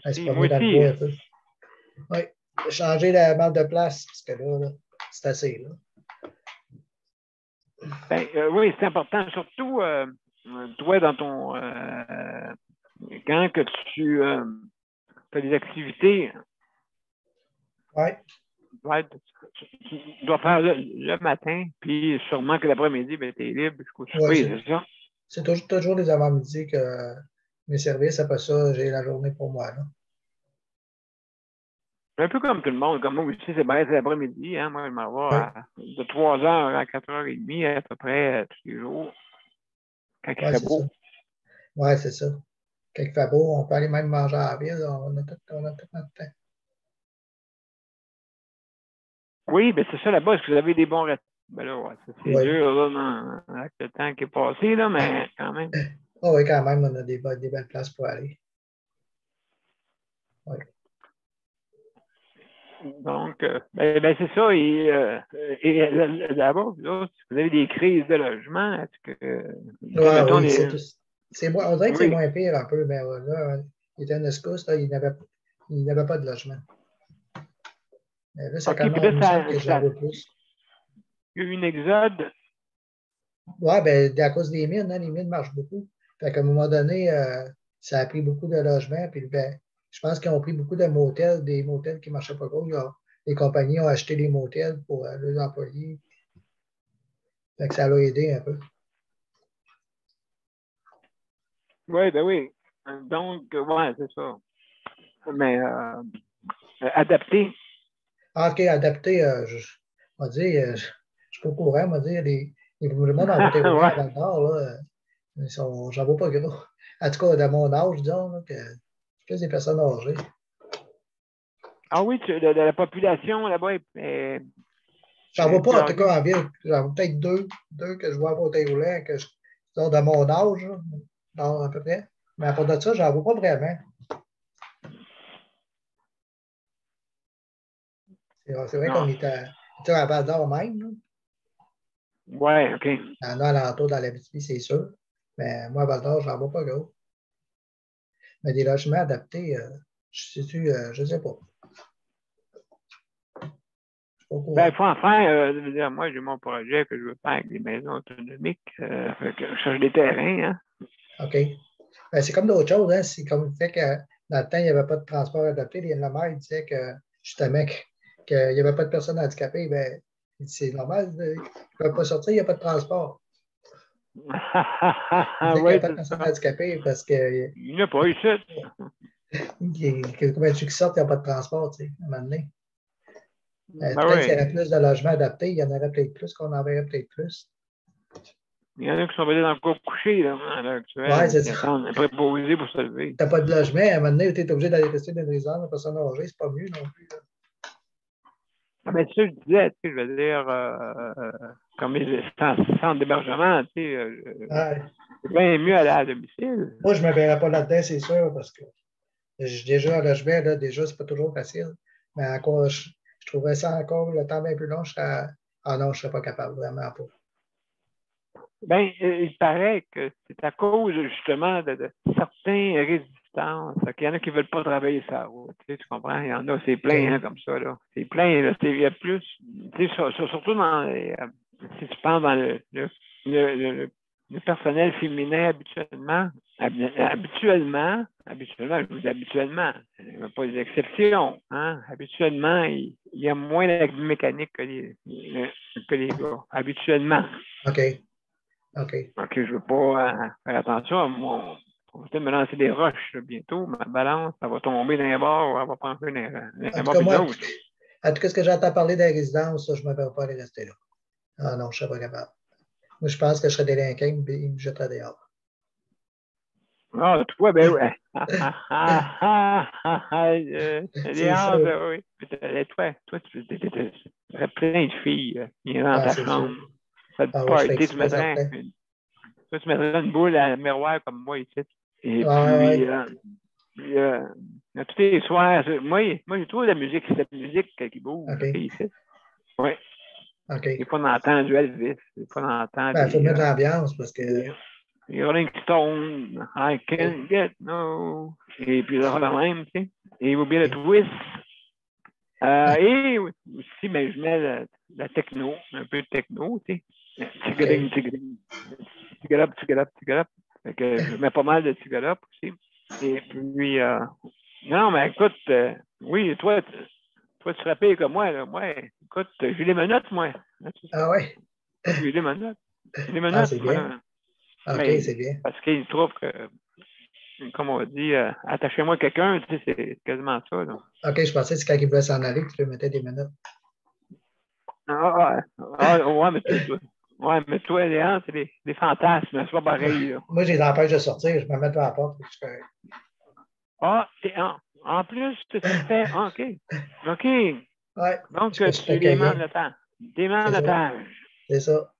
aussi. Moi aussi. Un peu. Oui. Changer la bande de place, parce que là c'est assez, là. Ben, oui, c'est important. Surtout, toi, dans ton... quand que tu as des activités... Oui. Tu dois faire le matin, puis sûrement que l'après-midi, ben, tu es libre jusqu'au souper, c'est ça? C'est toujours les avant-midi que mes services, après ça, j'ai la journée pour moi, là. Un peu comme tout le monde, comme moi aussi, c'est l'après-midi. Hein? Moi, je m'en vais de 3h à 4h30 à peu près tous les jours. Quand il fait beau. Oui, c'est ça. Quand il fait beau, on peut aller même manger à la ville. On a tout notre temps. Oui, bien c'est ça là-bas. Est-ce que vous avez des bons restaurants? Ben là, c'est dur là, avec le temps qui est passé, là, mais quand même. Oh, oui, quand même, on a des belles places pour aller. Oui. Donc, ben c'est ça. Et là-bas, vous avez des crises de logement. Est-ce que. C'est moi, on dirait que c'est moins pire un peu, mais là, il était un escousse, là, il n'avait pas de logement. Mais là, ça commence que j'en vois plus. Il y a eu une exode. Oui, ben, à cause des mines, hein, les mines marchent beaucoup. Fait qu'à un moment donné, ça a pris beaucoup de logements. Puis, ben, je pense qu'ils ont pris beaucoup de motels, des motels qui ne marchaient pas gros. Les compagnies ont acheté des motels pour leurs employés. Fait que ça l'a aidé un peu. Oui, ben oui. Donc, ouais, c'est ça. Mais adapté. Ah, OK, adapté, je vais dire, je suis pas au courant, on va dire, le monde en voté roulant à Val-d'Or, là, j'en vois pas gros. En tout cas, de mon âge, disons, là, que c'est plus des personnes âgées. Ah oui, la population là-bas est. J'en vois pas, en tout cas, en ville. J'en vois peut-être deux que je vois en fauteuil roulant, que sont de mon âge, là, à peu près. Mais à part de ça, j'en vois pas vraiment. C'est vrai qu'on est à Val d'Or même. Oui, OK. Il y en a alentour dans l'Abitibi, c'est sûr. Mais moi, à Val d'Or, j'en vois pas gros. Mais des logements adaptés, je ne sais pas. Ben, il faut en faire. Moi, j'ai mon projet que je veux faire avec des maisons autonomiques. Je cherche des terrains. Hein. OK. Ben, c'est comme d'autres choses. Hein? C'est comme le fait que dans le temps, il n'y avait pas de transport adapté. Le maire disait que, justement, qu'il n'y avait pas de personnes handicapées. Ben, c'est normal. Ils ne peuvent pas sortir, il n'y a pas de transport. Il n'y a pas de personnes handicapées parce que. Il n'y en a pas eu ça. Combien de ceux qui sortent, il n'y a pas de transport, tu sais, à un moment donné. Peut-être qu'il y aurait plus de logements adaptés, il y en aurait peut-être plus, qu'on en verrait peut-être plus. Il y en a qui sont peut-être encore couchés là, à l'heure actuelle. Oui, c'est ça. Préposés pour se lever. Tu n'as pas de logement, à un moment donné, tu es obligé d'aller rester dans une résidence de personnes âgées, c'est pas mieux non plus. Là. Ah, ben, tu sais, je disais, tu sais, je veux dire, comme les centres d'hébergement, tu sais, c'est bien mieux aller à domicile. Moi, je ne me verrais pas là-dedans, c'est sûr, parce que j'ai déjà un logement, là, déjà, c'est pas toujours facile. Mais encore, je trouverais ça encore le temps bien plus long, ah non, je ne serais pas capable, vraiment pas. Bien, il paraît que c'est à cause justement de certains résistances. Il y en a qui ne veulent pas travailler ça. Tu comprends? Il y en a, c'est plein hein, comme ça. Là. C'est plein. Là. Il y a plus. Tu sais, surtout dans si tu penses dans le personnel féminin habituellement, je vous dis habituellement, il n'y a pas d'exception. Hein? Habituellement, il y a moins d'activité mécanique que les gars. Habituellement. OK. Je ne veux pas faire attention à mon. Je vais peut-être me lancer des roches là, bientôt. Ma balance, ça va tomber d'un bord, elle va prendre un bord En tout cas, ce que j'entends parler des résidences, ça, je ne me verrai pas aller rester là. Ah non, je ne serais pas capable. Moi, je pense que je serais délinquant, il me jetterait dehors. Ah, toi, ben ouais. C'est Léandre, sûr. ben oui. Toi, tu aurais plein de filles qui dans Ah, ta c'est sûr. chambre. Ça te Ah ouais, je suis party, tu excitant, mettrais, certain. toi, tu mettrais une boule à miroir comme moi ici. Et Ouais, puis, ouais. tous les soirs, moi, j'ai trouvé la musique, c'est la musique qui bouge OK. ici. Oui. OK. Des fois, on entend du Elvis, des fois, on entend Ben, il faut mettre l'ambiance parce que. les Rolling Stones, I can't get no. Et puis, là, la même, tu sais. Et oubliez le twist. Et aussi, ben, je mets la techno, un peu de techno, tu sais. Tigring, tigring. Tigalop, tigalop, tigalop. Fait que je mets pas mal de tigalop aussi. Et puis, non, mais écoute, oui, toi, tu serais pire que moi, là. Moi, écoute, j'ai les menottes, moi. Ah ouais? J'ai les menottes. J'ai les Ah, menottes, c'est moi, bien. là. OK, Mais c'est bien. parce qu'ils trouvent que, comme on dit, attachez-moi quelqu'un, tu sais, c'est quasiment ça, là. OK, je pensais que c'est quand il voulait s'en aller que tu lui mettais des minutes. Ouais, mais toi, Léon, c'est des fantasmes, c'est pas pareil, là. Moi, je les empêche de sortir. Je me mets devant la porte. Ah, en plus, tu fais, OK. OK. Ouais, Donc, je suis tu demandes accueillant. le temps. Demande C'est le ça. temps. C'est ça.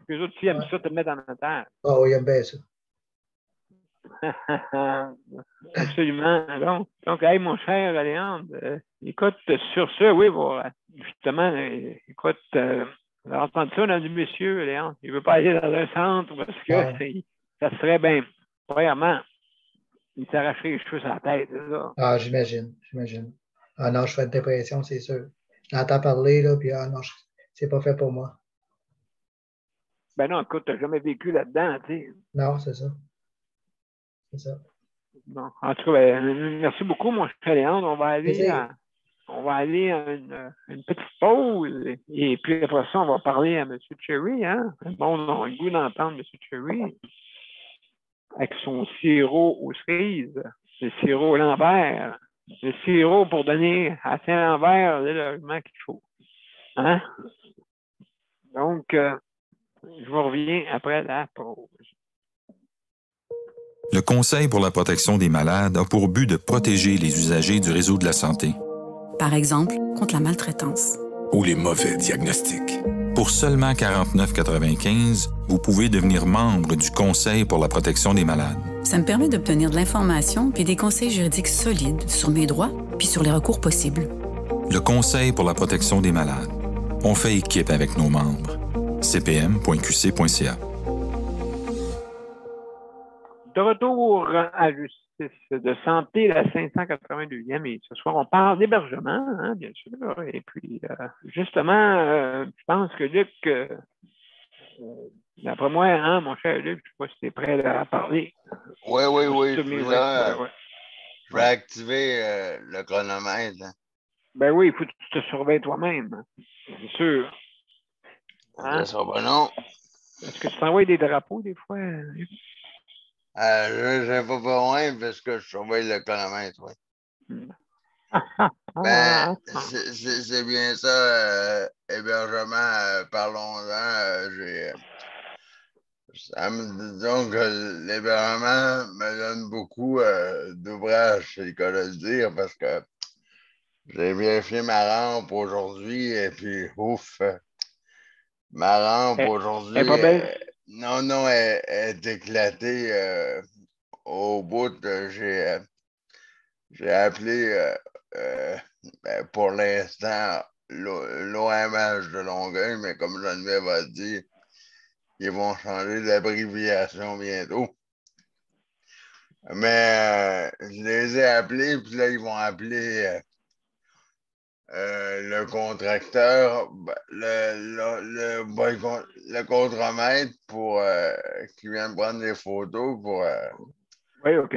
Les autres filles aiment Ouais. ça te mettre en otage. Ah oui, il aime bien ça. Absolument. Donc, hey, mon cher Léandre, écoute, sur ce, oui, bon, justement, écoute, on a entendu ça dans du monsieur, Léandre. Il ne veut pas aller dans un centre parce que ça serait bien, premièrement, il s'arracherait les cheveux sur la tête, c'est ça. Ah, j'imagine. Ah non, je fais une dépression, c'est sûr. J'entends parler, là, puis ah non, c'est pas fait pour moi. Ben non, écoute, tu n'as jamais vécu là-dedans, tu sais. Non, c'est ça. C'est ça. Bon, en tout cas, ben, merci beaucoup, mon cher Léandre. On va aller à une petite pause et puis après ça, on va parler à M. Cherry. Hein? Bon, on a le goût d'entendre M. Cherry avec son sirop aux cerises, le sirop Lambert, le sirop pour donner à Saint-Lambert le logement qu'il faut. Hein? Donc, je vous reviens après la pause. Le Conseil pour la protection des malades a pour but de protéger les usagers du réseau de la santé. Par exemple, contre la maltraitance. Ou les mauvais diagnostics. Pour seulement 49,95 $, vous pouvez devenir membre du Conseil pour la protection des malades. Ça me permet d'obtenir de l'information puis des conseils juridiques solides sur mes droits puis sur les recours possibles. Le Conseil pour la protection des malades. On fait équipe avec nos membres. cpm.qc.ca. De retour à Justice de santé, la 582e, et ce soir, on parle d'hébergement, hein, bien sûr. Et puis, justement, je pense que Luc, d'après moi, hein, mon cher Luc, je ne sais pas si tu es prêt à parler. Oui. Je vais Ouais. activer le chronomètre. Hein. Ben oui, il faut que tu te surveilles toi-même, hein, c'est sûr. Hein? Ça sera pas non. Est-ce que tu t'envoies des drapeaux des fois? Je n'ai pas besoin parce que je surveille le chronomètre, oui. Ben, c'est bien ça, hébergement, parlons-en. Disons que l'hébergement me donne beaucoup d'ouvrages, c'est le cas de le dire, parce que j'ai vérifié ma rampe aujourd'hui et puis ouf, ma rampe aujourd'hui. Elle est pas belle? Non, elle est éclatée au bout. J'ai appelé pour l'instant l'OMH de Longueuil, mais comme Geneviève a dit, ils vont changer d'abréviation bientôt. Mais je les ai appelés, puis là, ils vont appeler le contracteur, le contremaître pour qui vient prendre des photos pour oui, OK.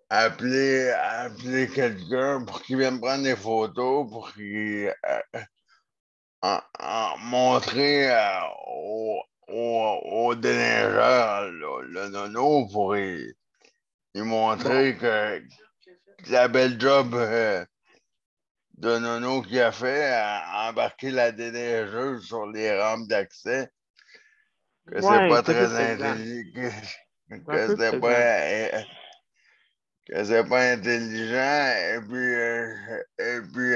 appeler quelqu'un pour qu'il vienne prendre des photos pour qu'il montrer au déneigeur le nono pour lui montrer que la belle job de Nono qui a fait à embarquer la déneigeuse sur les rampes d'accès. Que c'est pas très intelligent. Que c'est pas intelligent. Et puis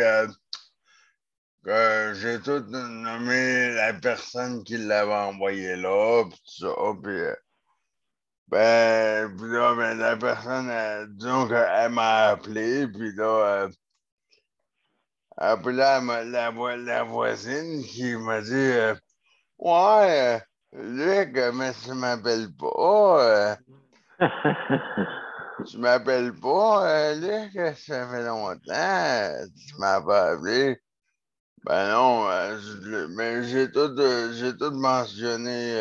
que j'ai tout nommé la personne qui l'avait envoyé là, puis tout ça. Puis, puis là, la personne, disons qu'elle m'a appelé, puis là, la voisine qui m'a dit ouais, Luc, mais tu m'appelles pas. Tu m'appelles pas, Luc, ça fait longtemps. Tu m'as pas appelé. Ben non, mais j'ai tout mentionné.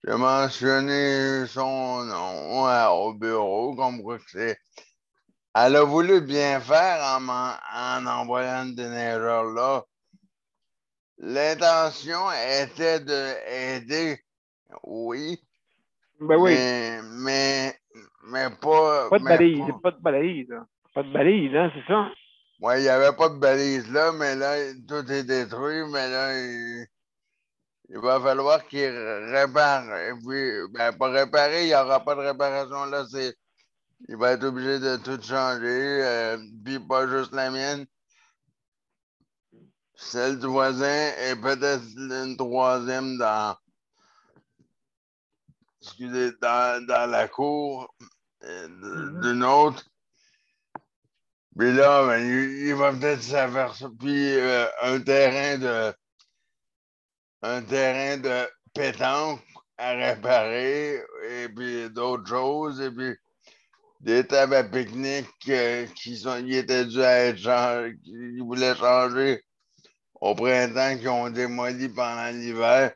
J'ai mentionné son nom au bureau, comme quoi que c'est. Elle a voulu bien faire en envoyant le déneigeur là. L'intention était d'aider, oui. Ben oui. Mais pas. Pas de balise, pas de balise. Pas de balise, hein, c'est ça? Oui, il n'y avait pas de balise là, mais là, tout est détruit, mais là, il va falloir qu'il répare. Et puis, pas réparer, il n'y aura pas de réparation là, il va être obligé de tout changer, puis pas juste la mienne. Celle du voisin et peut-être une troisième dans la cour d'une autre. Puis là, il va peut-être s'apercevoir. Puis un terrain de pétanque à réparer, et puis d'autres choses, et puis des tables à pique-nique qui étaient dû à être changés, qui voulaient changer au printemps, qui ont démoli pendant l'hiver.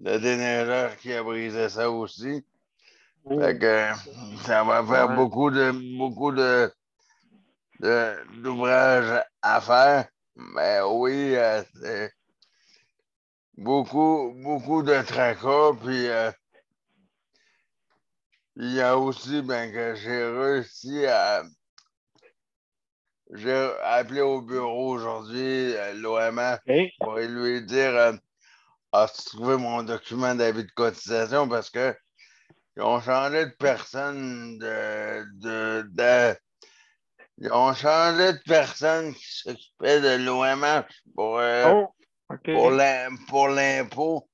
Le déneigeur qui a brisé ça aussi. Fait que ça va faire beaucoup d'ouvrages à faire. Mais oui, c'est beaucoup de tracas. Puis il y a aussi que j'ai réussi à. J'ai appelé au bureau aujourd'hui, l'OMA, pour lui dire as-tu trouvé mon document d'avis de cotisation parce que ils ont changé de personne ils ont changé de personne qui s'occupait de l'OMH pour l'impôt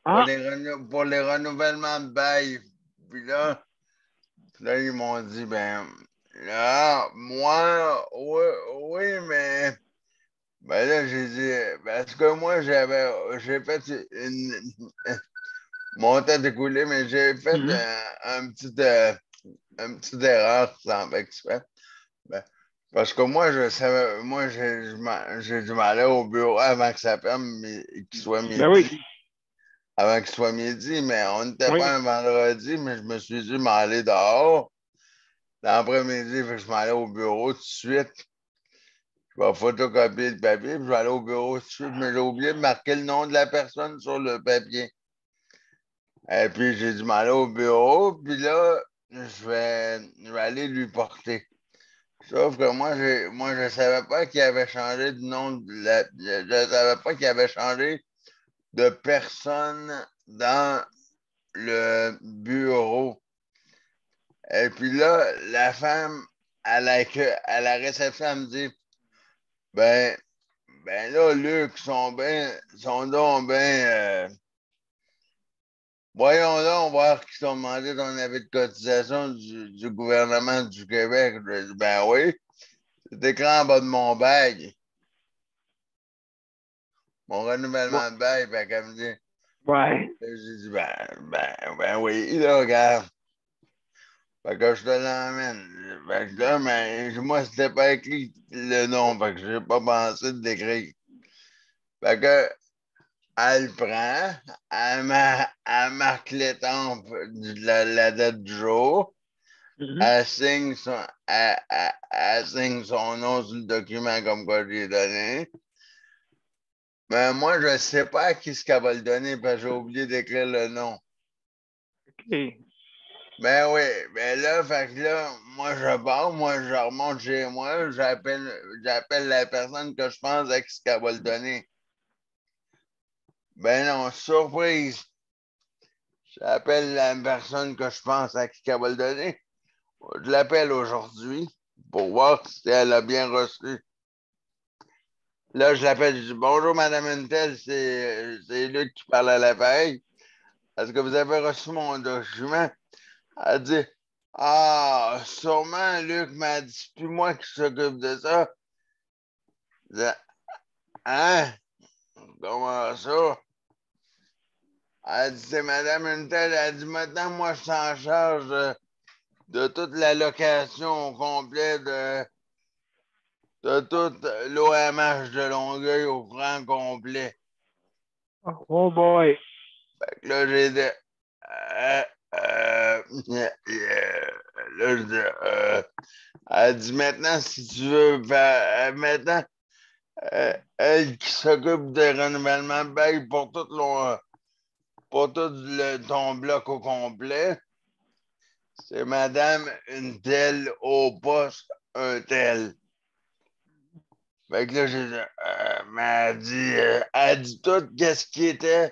pour les renouvellements de bail. Puis là, ils m'ont dit là, moi, oui, mais là, j'ai dit parce que moi, j'ai fait mon temps écoulé, mais j'ai fait une petite erreur sans exprès. Parce que moi, je savais, j'ai dû m'aller au bureau avant que ça ferme, qu'il soit midi. Ben oui. Avant qu'il soit midi, mais on n'était pas un vendredi, mais je me suis dit m'aller dehors. L'après-midi, je m'allais au bureau tout de suite. Je vais photocopier le papier, puis je vais aller au bureau tout de suite, mais j'ai oublié de marquer le nom de la personne sur le papier. Et puis, j'ai dû m'aller au bureau, puis là, je vais aller lui porter. Sauf que moi, je savais pas qu'il avait changé de nom. Je savais pas qu'il avait changé de personne dans le bureau. Et puis là, la femme à la réception, elle me dit ben là, Luc, sont donc voyons donc voir qu'ils t'ont demandé ton avis de cotisation du gouvernement du Québec. Je dis, ben oui, c'est écrit en bas de mon bail. Mon renouvellement de bail, fait qu'elle me dit. Ouais. J'ai dit, ben oui, là, regarde. Fait que je te l'emmène. Fait que là, mais moi, c'était pas écrit le nom, fait que j'ai pas pensé de l'écrire. Fait que elle le prend, elle marque l'étampe de la date du jour, elle signe son nom sur le document comme quoi je lui ai donné. Mais moi, je ne sais pas à qui ce qu'elle va le donner parce que j'ai oublié d'écrire le nom. OK. Ben oui, ben là, fait que là, moi je pars, moi je remonte chez moi, j'appelle la personne que je pense à qui qu'elle va le donner. Ben non, surprise! J'appelle la personne que je pense à qui qu'elle va le donner. Je l'appelle aujourd'hui pour voir si elle a bien reçu. Là, je l'appelle, je dis bonjour Madame Untel, c'est Luc qui parle à l'appareil. Est-ce que vous avez reçu mon document? Elle dit ah, sûrement, Luc m'a dit, c'est plus moi qui s'occupe de ça. Je dis, hein? Comment ça? Elle dit, c'est Madame Untel. Elle dit, maintenant, moi, je suis en charge de toute la location au complet de tout l'OMH de Longueuil au franc complet. Oh boy! Fait que là, j'ai dit, là, je dis, elle dit, maintenant, si tu veux, maintenant, elle qui s'occupe des renouvellements de bail pour tout ton bloc au complet, c'est Madame une telle au poste un tel. Fait que là, j'ai dit, mais elle dit tout ce qui était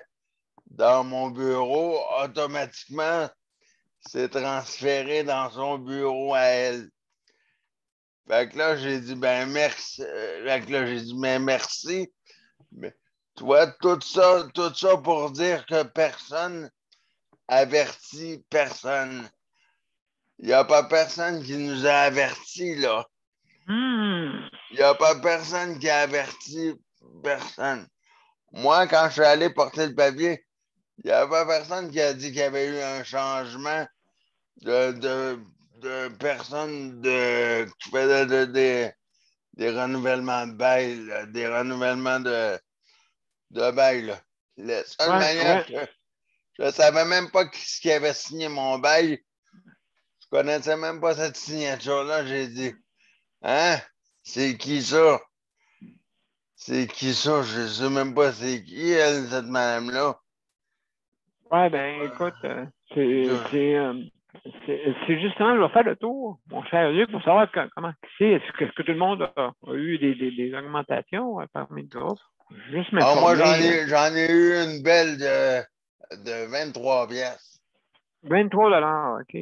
dans mon bureau, automatiquement, c'est transféré dans son bureau à elle. Fait que là, j'ai dit, ben merci. Fait que là, j'ai dit, mais merci. Mais toi, tout ça pour dire que personne avertit personne. Il n'y a pas personne qui nous a avertis, là. Il n'y a pas personne qui a averti personne. Moi, quand je suis allé porter le papier, il n'y a pas personne qui a dit qu'il y avait eu un changement de personnes qui faisaient des renouvellements de bail, là, des renouvellements de bail. Là. La seule manière que je ne savais même pas qui avait signé mon bail. Je connaissais même pas cette signature-là. J'ai dit, hein? C'est qui ça? C'est qui ça? Je ne sais même pas c'est qui, elle, cette madame-là. Ouais, ben écoute, c'est justement, je vais faire le tour, mon cher Luc, pour savoir comment c'est. Est-ce que tout le monde a eu des augmentations parmi d'autres? Juste moi, m'informer. j'en ai eu une belle de 23 pièces. 23 OK.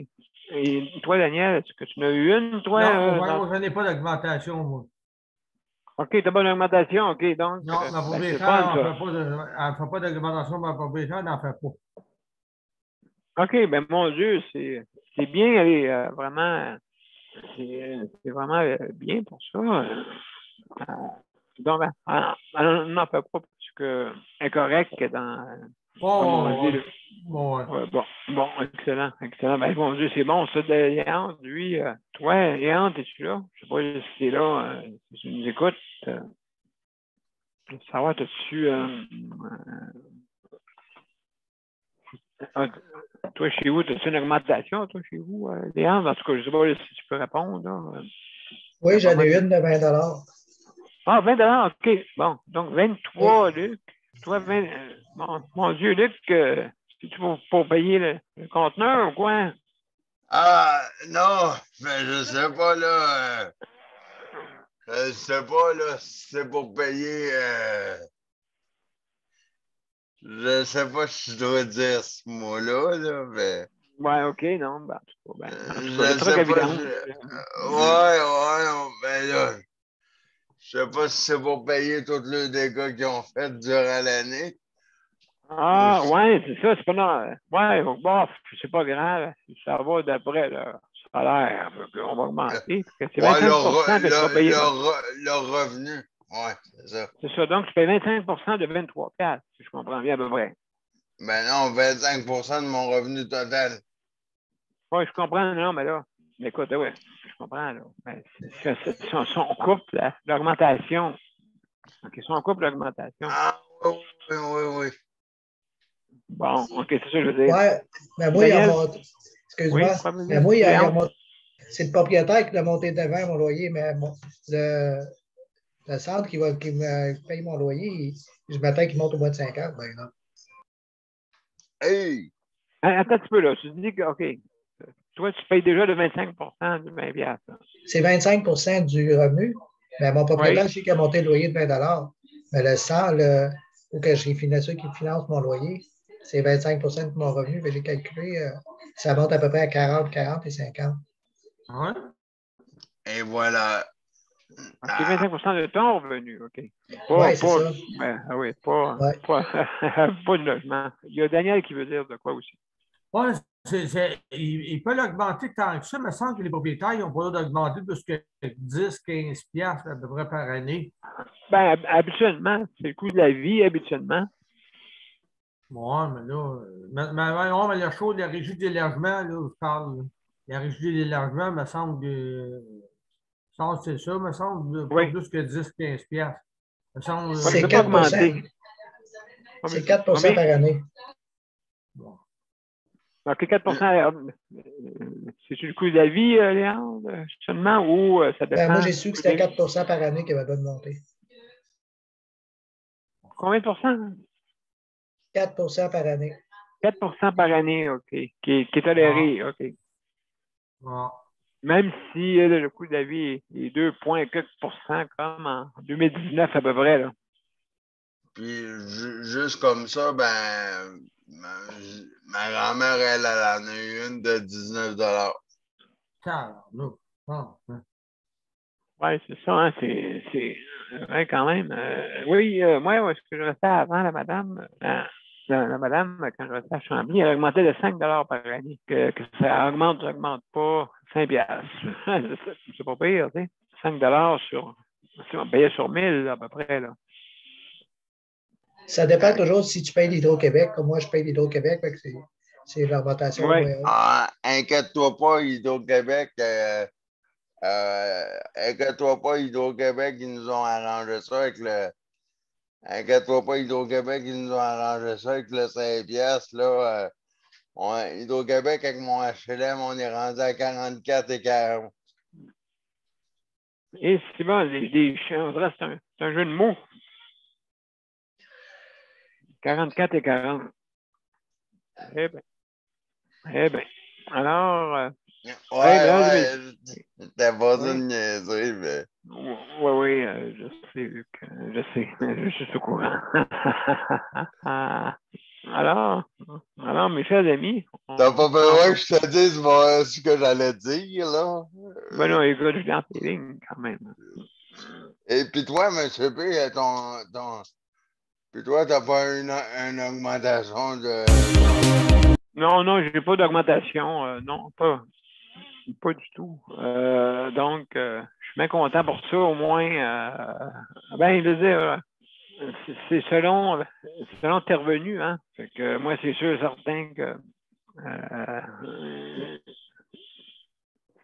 Et toi, Daniel, est-ce que tu en as eu une, toi? Non, moi, je n'ai pas d'augmentation, moi. OK, tu n'as pas d'augmentation, OK, donc. Non, ma propriétaire, elle ne fait pas d'augmentation, ma propriétaire, elle n'en fait pas. OK, ben mon Dieu, c'est bien, elle est vraiment, c'est vraiment bien pour ça. Donc, elle n'en fait pas parce qu'elle est correcte dans. Bon, excellent, excellent. Ben, mon Dieu, c'est bon. Ça, Léant, lui, toi, Léant, es-tu là? Je ne sais pas si tu es là, si tu nous écoutes. Savoir, as-tu. Toi, chez vous, as-tu une augmentation, toi, chez vous, Léant? En tout cas, je ne sais pas si tu peux répondre. Là. Oui, j'en ai une de 20 $. Ah, 20 OK. Bon, donc 23, oui. Luc. Toi, 20, mon Dieu, Luc, c'est-tu pour payer le conteneur ou quoi? Ah, non, mais je sais pas, là. Je sais pas, là, si c'est pour payer. Je sais pas si je dois dire ce mot-là, là, mais. Ouais, OK, non, ben, en tout cas, je sais pas. Ouais, ben là. Je sais pas si c'est pour payer tous les dégâts qu'ils ont fait durant l'année. Ah, ouais, c'est ça, c'est pas non. Ouais, bon, c'est pas grave. Ça va d'après le salaire qu'on va augmenter. C'est 25 que tu vas payer. Leur revenu. Ouais, c'est ça. C'est ça. Donc, tu payes 25 de 23 $, si je comprends bien à peu près. Ben non, 25 de mon revenu total. Oui, je comprends, non, mais là, écoute, oui, je comprends, là. Mais son couple, l'augmentation. OK, son couple, l'augmentation. Ah, oui. Bon, OK, c'est ça que je veux dire. Ouais, mais moi, Daniel, excuse-moi, oui, mais moi, c'est le propriétaire qui l'a monté de 20 mon loyer, mais le centre qui me paye mon loyer, je m'attends qu'il monte au mois de 50, ben non. Hey! Attends un petit peu, là. Tu dis que, OK, toi, tu payes déjà le 25 du 20$. C'est 25 du revenu. Mais mon propriétaire, je sais qu'il a monté le loyer de 20 mais le 100, faut que je finance qui finance mon loyer. C'est 25 de mon revenu. J'ai calculé, ça monte à peu près à 40 et 50. Ouais. Et voilà. OK, 25 de ton revenu, OK. Oui, c'est ça. Oui, pas de logement. Il y a Daniel qui veut dire de quoi aussi. Oui, il peut l'augmenter tant que ça, mais il me semble que les propriétaires n'ont pas d'augmenter plus que 10-15$ à peu près par année. Ben, habituellement, c'est le coût de la vie, habituellement. Oui, mais là, mais le show de la régie d'hébergement, là, je parle. La régie d'hébergement, me semble que. C'est ça, me semble pas plus que 10-15$. C'est 4 C'est 4 par année. Bon. Donc, 4 c'est-tu le coût de la vie, Léandre, seulement, ou ça dépend? Moi, j'ai su que c'était 4 par année qu'il y avait de monter. Combien de pourcents? 4 par année. 4 par année, OK. Qui est toléré, OK. Ah. Même si le coût de la vie est 2,4 comme en 2019 à peu près. Là. Puis, juste comme ça, ben, ma grand-mère, elle en a eu une de 19$. Oui, c'est ça. Hein, c'est vrai quand même. Oui, moi, ce que je restais avant, la madame, quand je restais à Chambly, elle augmentait de 5$ par année. Que ça augmente pas 5$. C'est pas pire, tu sais. 5$ on payait sur 1000 à peu près. Là. Ça dépend toujours si tu payes l'Hydro-Québec. Comme moi, je paye l'Hydro-Québec, c'est l'augmentation moyenne. Inquiète-toi pas, Hydro-Québec. Inquiète-toi pas, Hydro-Québec, ils nous ont arrangé ça avec le. Inquiète-toi pas, Hydro-Québec, ils nous ont arrangé ça avec le 5$. Là, Hydro-Québec, avec mon HLM, on est rendu à 44 et 40. Et c'est bon, on dirait que c'est un jeu de mots. 44 et 40. Eh bien. Alors. T'as pas ça de niaiser, mais. Oui, je sais, je suis au courant. Alors, mes chers amis. T'as pas besoin que je te dise ce que j'allais dire, là? Ben non, écoute, je viens en tes lignes quand même. Et puis toi, M. P, puis toi, t'as pas une augmentation de. Non, j'ai pas d'augmentation. Non, pas du tout. Donc, je suis bien content pour ça, au moins. Ben, je veux dire, c'est selon tes revenus, hein. Fait que moi, c'est sûr et certain que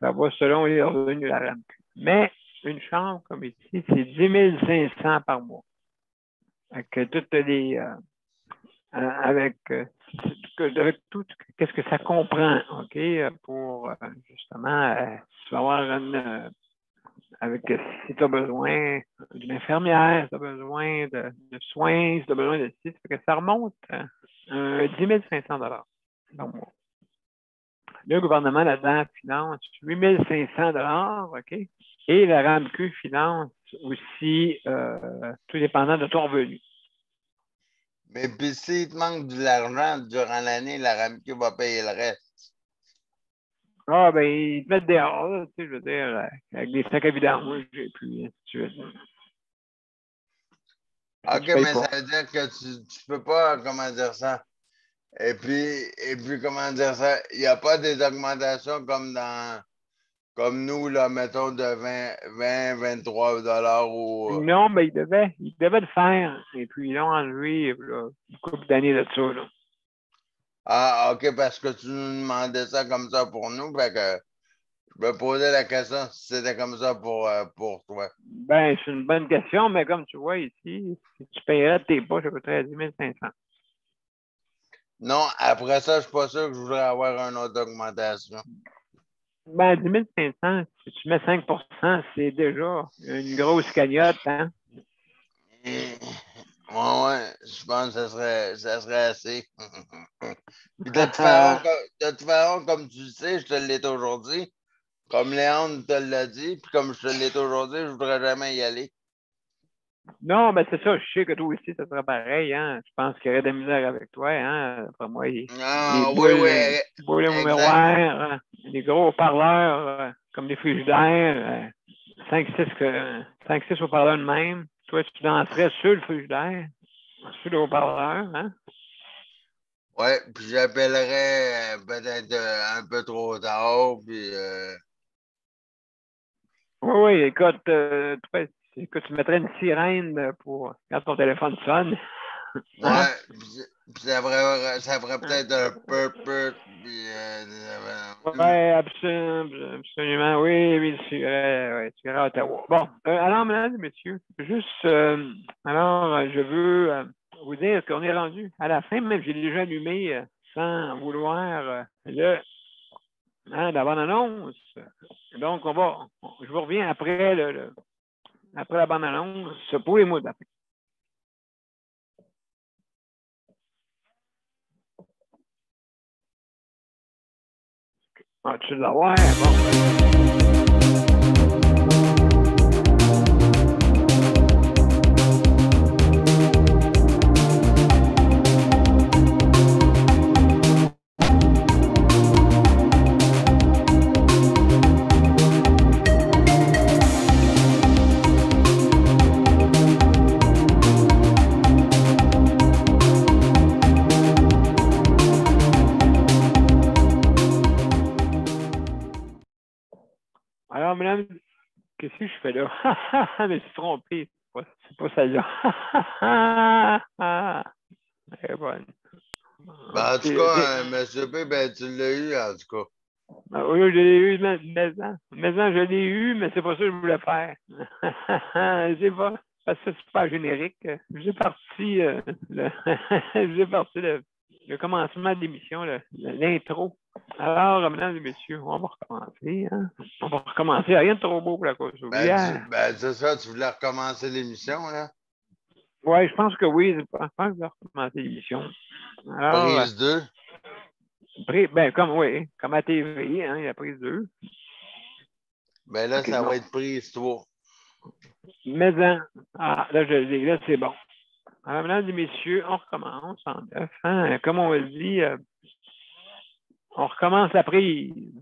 ça va selon les revenus de la RAMQ. Mais une chambre comme ici, c'est 10 500 par mois. Avec toutes les. Avec tout, qu'est-ce que ça comprend, OK, pour justement, tu vas avoir avec si tu as besoin d'une infirmière, si tu as besoin de soins, si tu as besoin de ci, ça remonte à 10 500 $ par mois. Le gouvernement là-dedans finance 8 500 $, OK? Et la RAMQ finance aussi, tout dépendant de ton revenu. Mais puis s'il te manque de l'argent durant l'année, la RAMQ va payer le reste. Ah, ben, ils te mettent dehors, là, tu sais, je veux dire, avec des sacs à vidange, et puis, tu veux dire. OK, mais ça veut dire que tu peux pas, comment dire ça? Et puis comment dire ça? Il n'y a pas des augmentations comme nous, là, mettons, de 23 $ ou. Non, mais ils devaient le faire. Et puis, ils l'ont enlevé là, une couple d'années de ça. Là. Ah, OK, parce que tu nous demandais ça comme ça pour nous. Fait que je me posais la question si c'était comme ça pour toi. Ben, c'est une bonne question, mais comme tu vois ici, si tu payerais tes poches à peu près à 10 500. Non, après ça, je suis pas sûr que je voudrais avoir une autre augmentation. Ben, 10 500, si tu mets 5 %, c'est déjà une grosse cagnotte, hein? Ouais, je pense que ça serait assez. Puis de toute de toute façon, comme tu le sais, je te l'ai aujourd'hui. Comme Léon te l'a dit, puis comme je te l'ai aujourd'hui, je ne voudrais jamais y aller. Non, ben c'est ça, je sais que toi aussi, ça serait pareil, hein. Je pense qu'il y aurait de la misère avec toi, hein. Après moi, les boules miroirs, les gros haut-parleurs, comme des frigidaires, 5-6 haut-parleurs de même. Toi, tu danserais sur le frigidaire, sur le haut-parleur, hein. Ouais, puis j'appellerais peut-être un peu trop tard, puis... Oui, écoute, tu mettrais une sirène pour quand ton téléphone sonne. Ouais, puis ça ferait peut-être un peu, puis... oui, absolument, oui, tu irais à Ottawa. Bon, alors, mesdames et messieurs, juste, je veux vous dire qu'on est rendu à la fin, même j'ai déjà allumé sans vouloir la bande-annonce. Donc, je vous reviens après après la bande-annonce pour les mots d'après. Ah, tu veux l'avoir? Bon. Alors, madame, qu'est-ce que je fais là? Je me suis trompé. C'est pas celle-là. Elle est bonne. Ben, en tout cas, M. P, ben, tu l'as eu, en tout cas. Oui, je l'ai eu, mais je l'ai eu, mais c'est pas ça que je voulais faire. C'est pas, parce que c'est pas générique. J'ai parti, le commencement de l'émission, l'intro. Alors, mesdames et messieurs, on va recommencer. Hein? On va recommencer. Rien de trop beau pour la cause. C'est ça, tu voulais recommencer l'émission, là? Oui, je pense que oui. Je pense que je vais recommencer l'émission. Alors, prise 2? Comme à TV, hein, il y a prise 2. Ben là, ça va être prise 3. Mais là, là, c'est bon. Alors, mesdames et messieurs, on recommence en 9. Hein? Comme on le dit, on recommence la prise.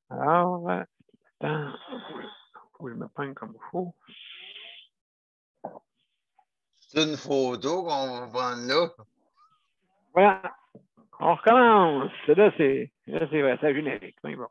Alors, attends, faut que je me prenne comme il faut. C'est une photo qu'on va prendre là. Voilà, on recommence. Là, c'est vrai, c'est générique. Mais bon.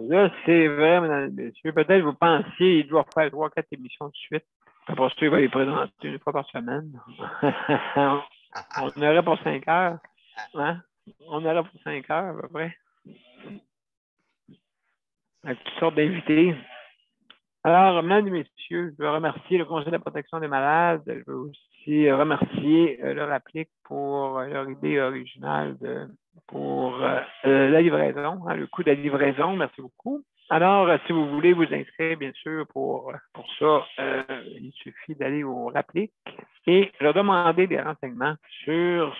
Là, c'est vrai, mesdames et messieurs. Peut-être vous pensiez qu'il doit faire 3-4 émissions de suite. Après ça, il va les présenter une fois par semaine. On aurait pour 5 heures. Hein? On aurait pour 5 heures à peu près. Avec toutes sortes d'invités. Alors, mesdames et messieurs, je veux remercier le Conseil de la protection des malades. Je veux aussi remercier leur applique pour leur idée originale pour la livraison, hein, le coût de la livraison. Merci beaucoup. Alors, si vous voulez vous inscrire, bien sûr, pour ça, il suffit d'aller au Rapplique et leur demander des renseignements sur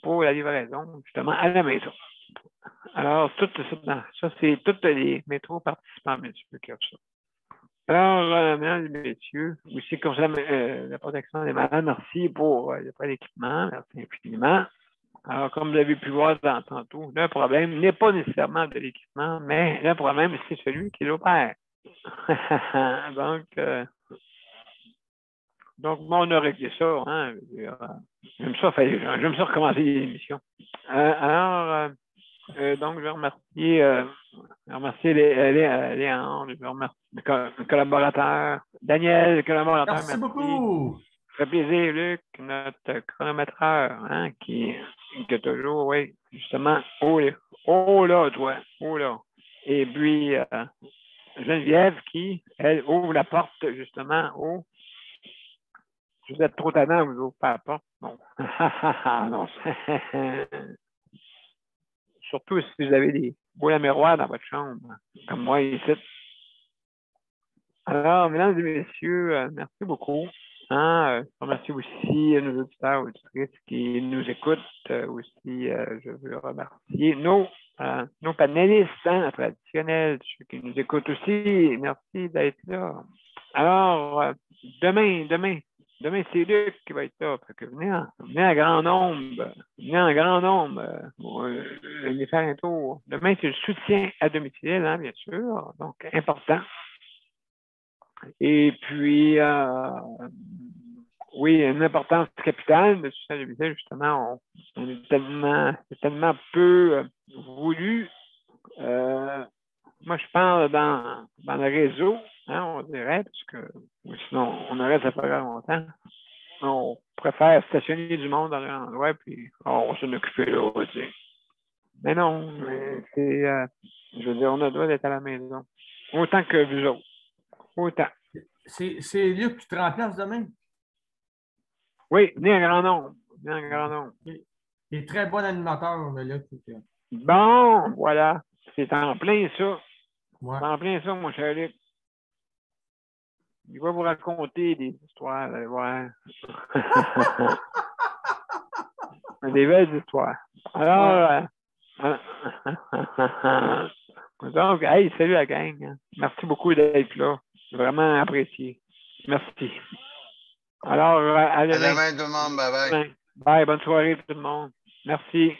pour la livraison, justement, à la maison. Alors, ça, c'est tous les métros participants, bien sûr, qui ont ça. Alors, mesdames et messieurs, aussi comme ça, la protection des malades, merci pour l'équipement, merci infiniment. Alors, comme vous avez pu voir tantôt, le problème n'est pas nécessairement de l'équipement, mais le problème, c'est celui qui l'opère. Donc, bon, on a réglé ça. Hein? J'aime ça recommencer l'émission. Donc, je vais remercier Léandre, je vais remercier le collaborateur, Daniel, le collaborateur. Merci beaucoup. Ça fait plaisir, Luc, notre chronométreur, hein, qui est toujours, oui, justement, oh là, toi, oh là. Et puis, Geneviève qui, elle, ouvre la porte, justement, vous êtes trop tannant, vous ouvrez pas la porte. Bon. Non. Surtout si vous avez des boules à miroir dans votre chambre, comme moi ici. Alors, mesdames et messieurs, merci beaucoup. Hein, je remercie aussi nos auditeurs et auditrices qui nous écoutent. Aussi, je veux remercier nos panélistes traditionnels, ceux qui nous écoutent aussi. Merci d'être là. Alors, demain, c'est Luc qui va être là. Fait que venez en grand nombre. Venez faire un tour. Demain, c'est le soutien à domicile, hein, bien sûr. Donc, important. Et puis, oui, une importance capitale de soutien à domicile, justement, c'est tellement peu voulu. Moi, je parle dans le réseau, hein, on dirait, parce que sinon, on aurait ça faire longtemps. On préfère stationner du monde dans un endroit, puis on va s'en occuper là, tu sais. Mais non, c'est, je veux dire, on a le droit d'être à la maison. Autant que vous autres. Autant. C'est Luc qui te remplace demain? Oui, venez un grand nombre. Il est très bon animateur, mais Luc. Bon, voilà. C'est en plein ça. Ouais. C'est en plein ça, mon cher Luc. Il va vous raconter des histoires, allez voir. Des belles histoires. Alors, donc, hey, salut la gang. Merci beaucoup d'être là. Vraiment apprécié. Merci. Alors, à demain. À demain tout le monde. Bye bye. Bye. Bonne soirée tout le monde. Merci.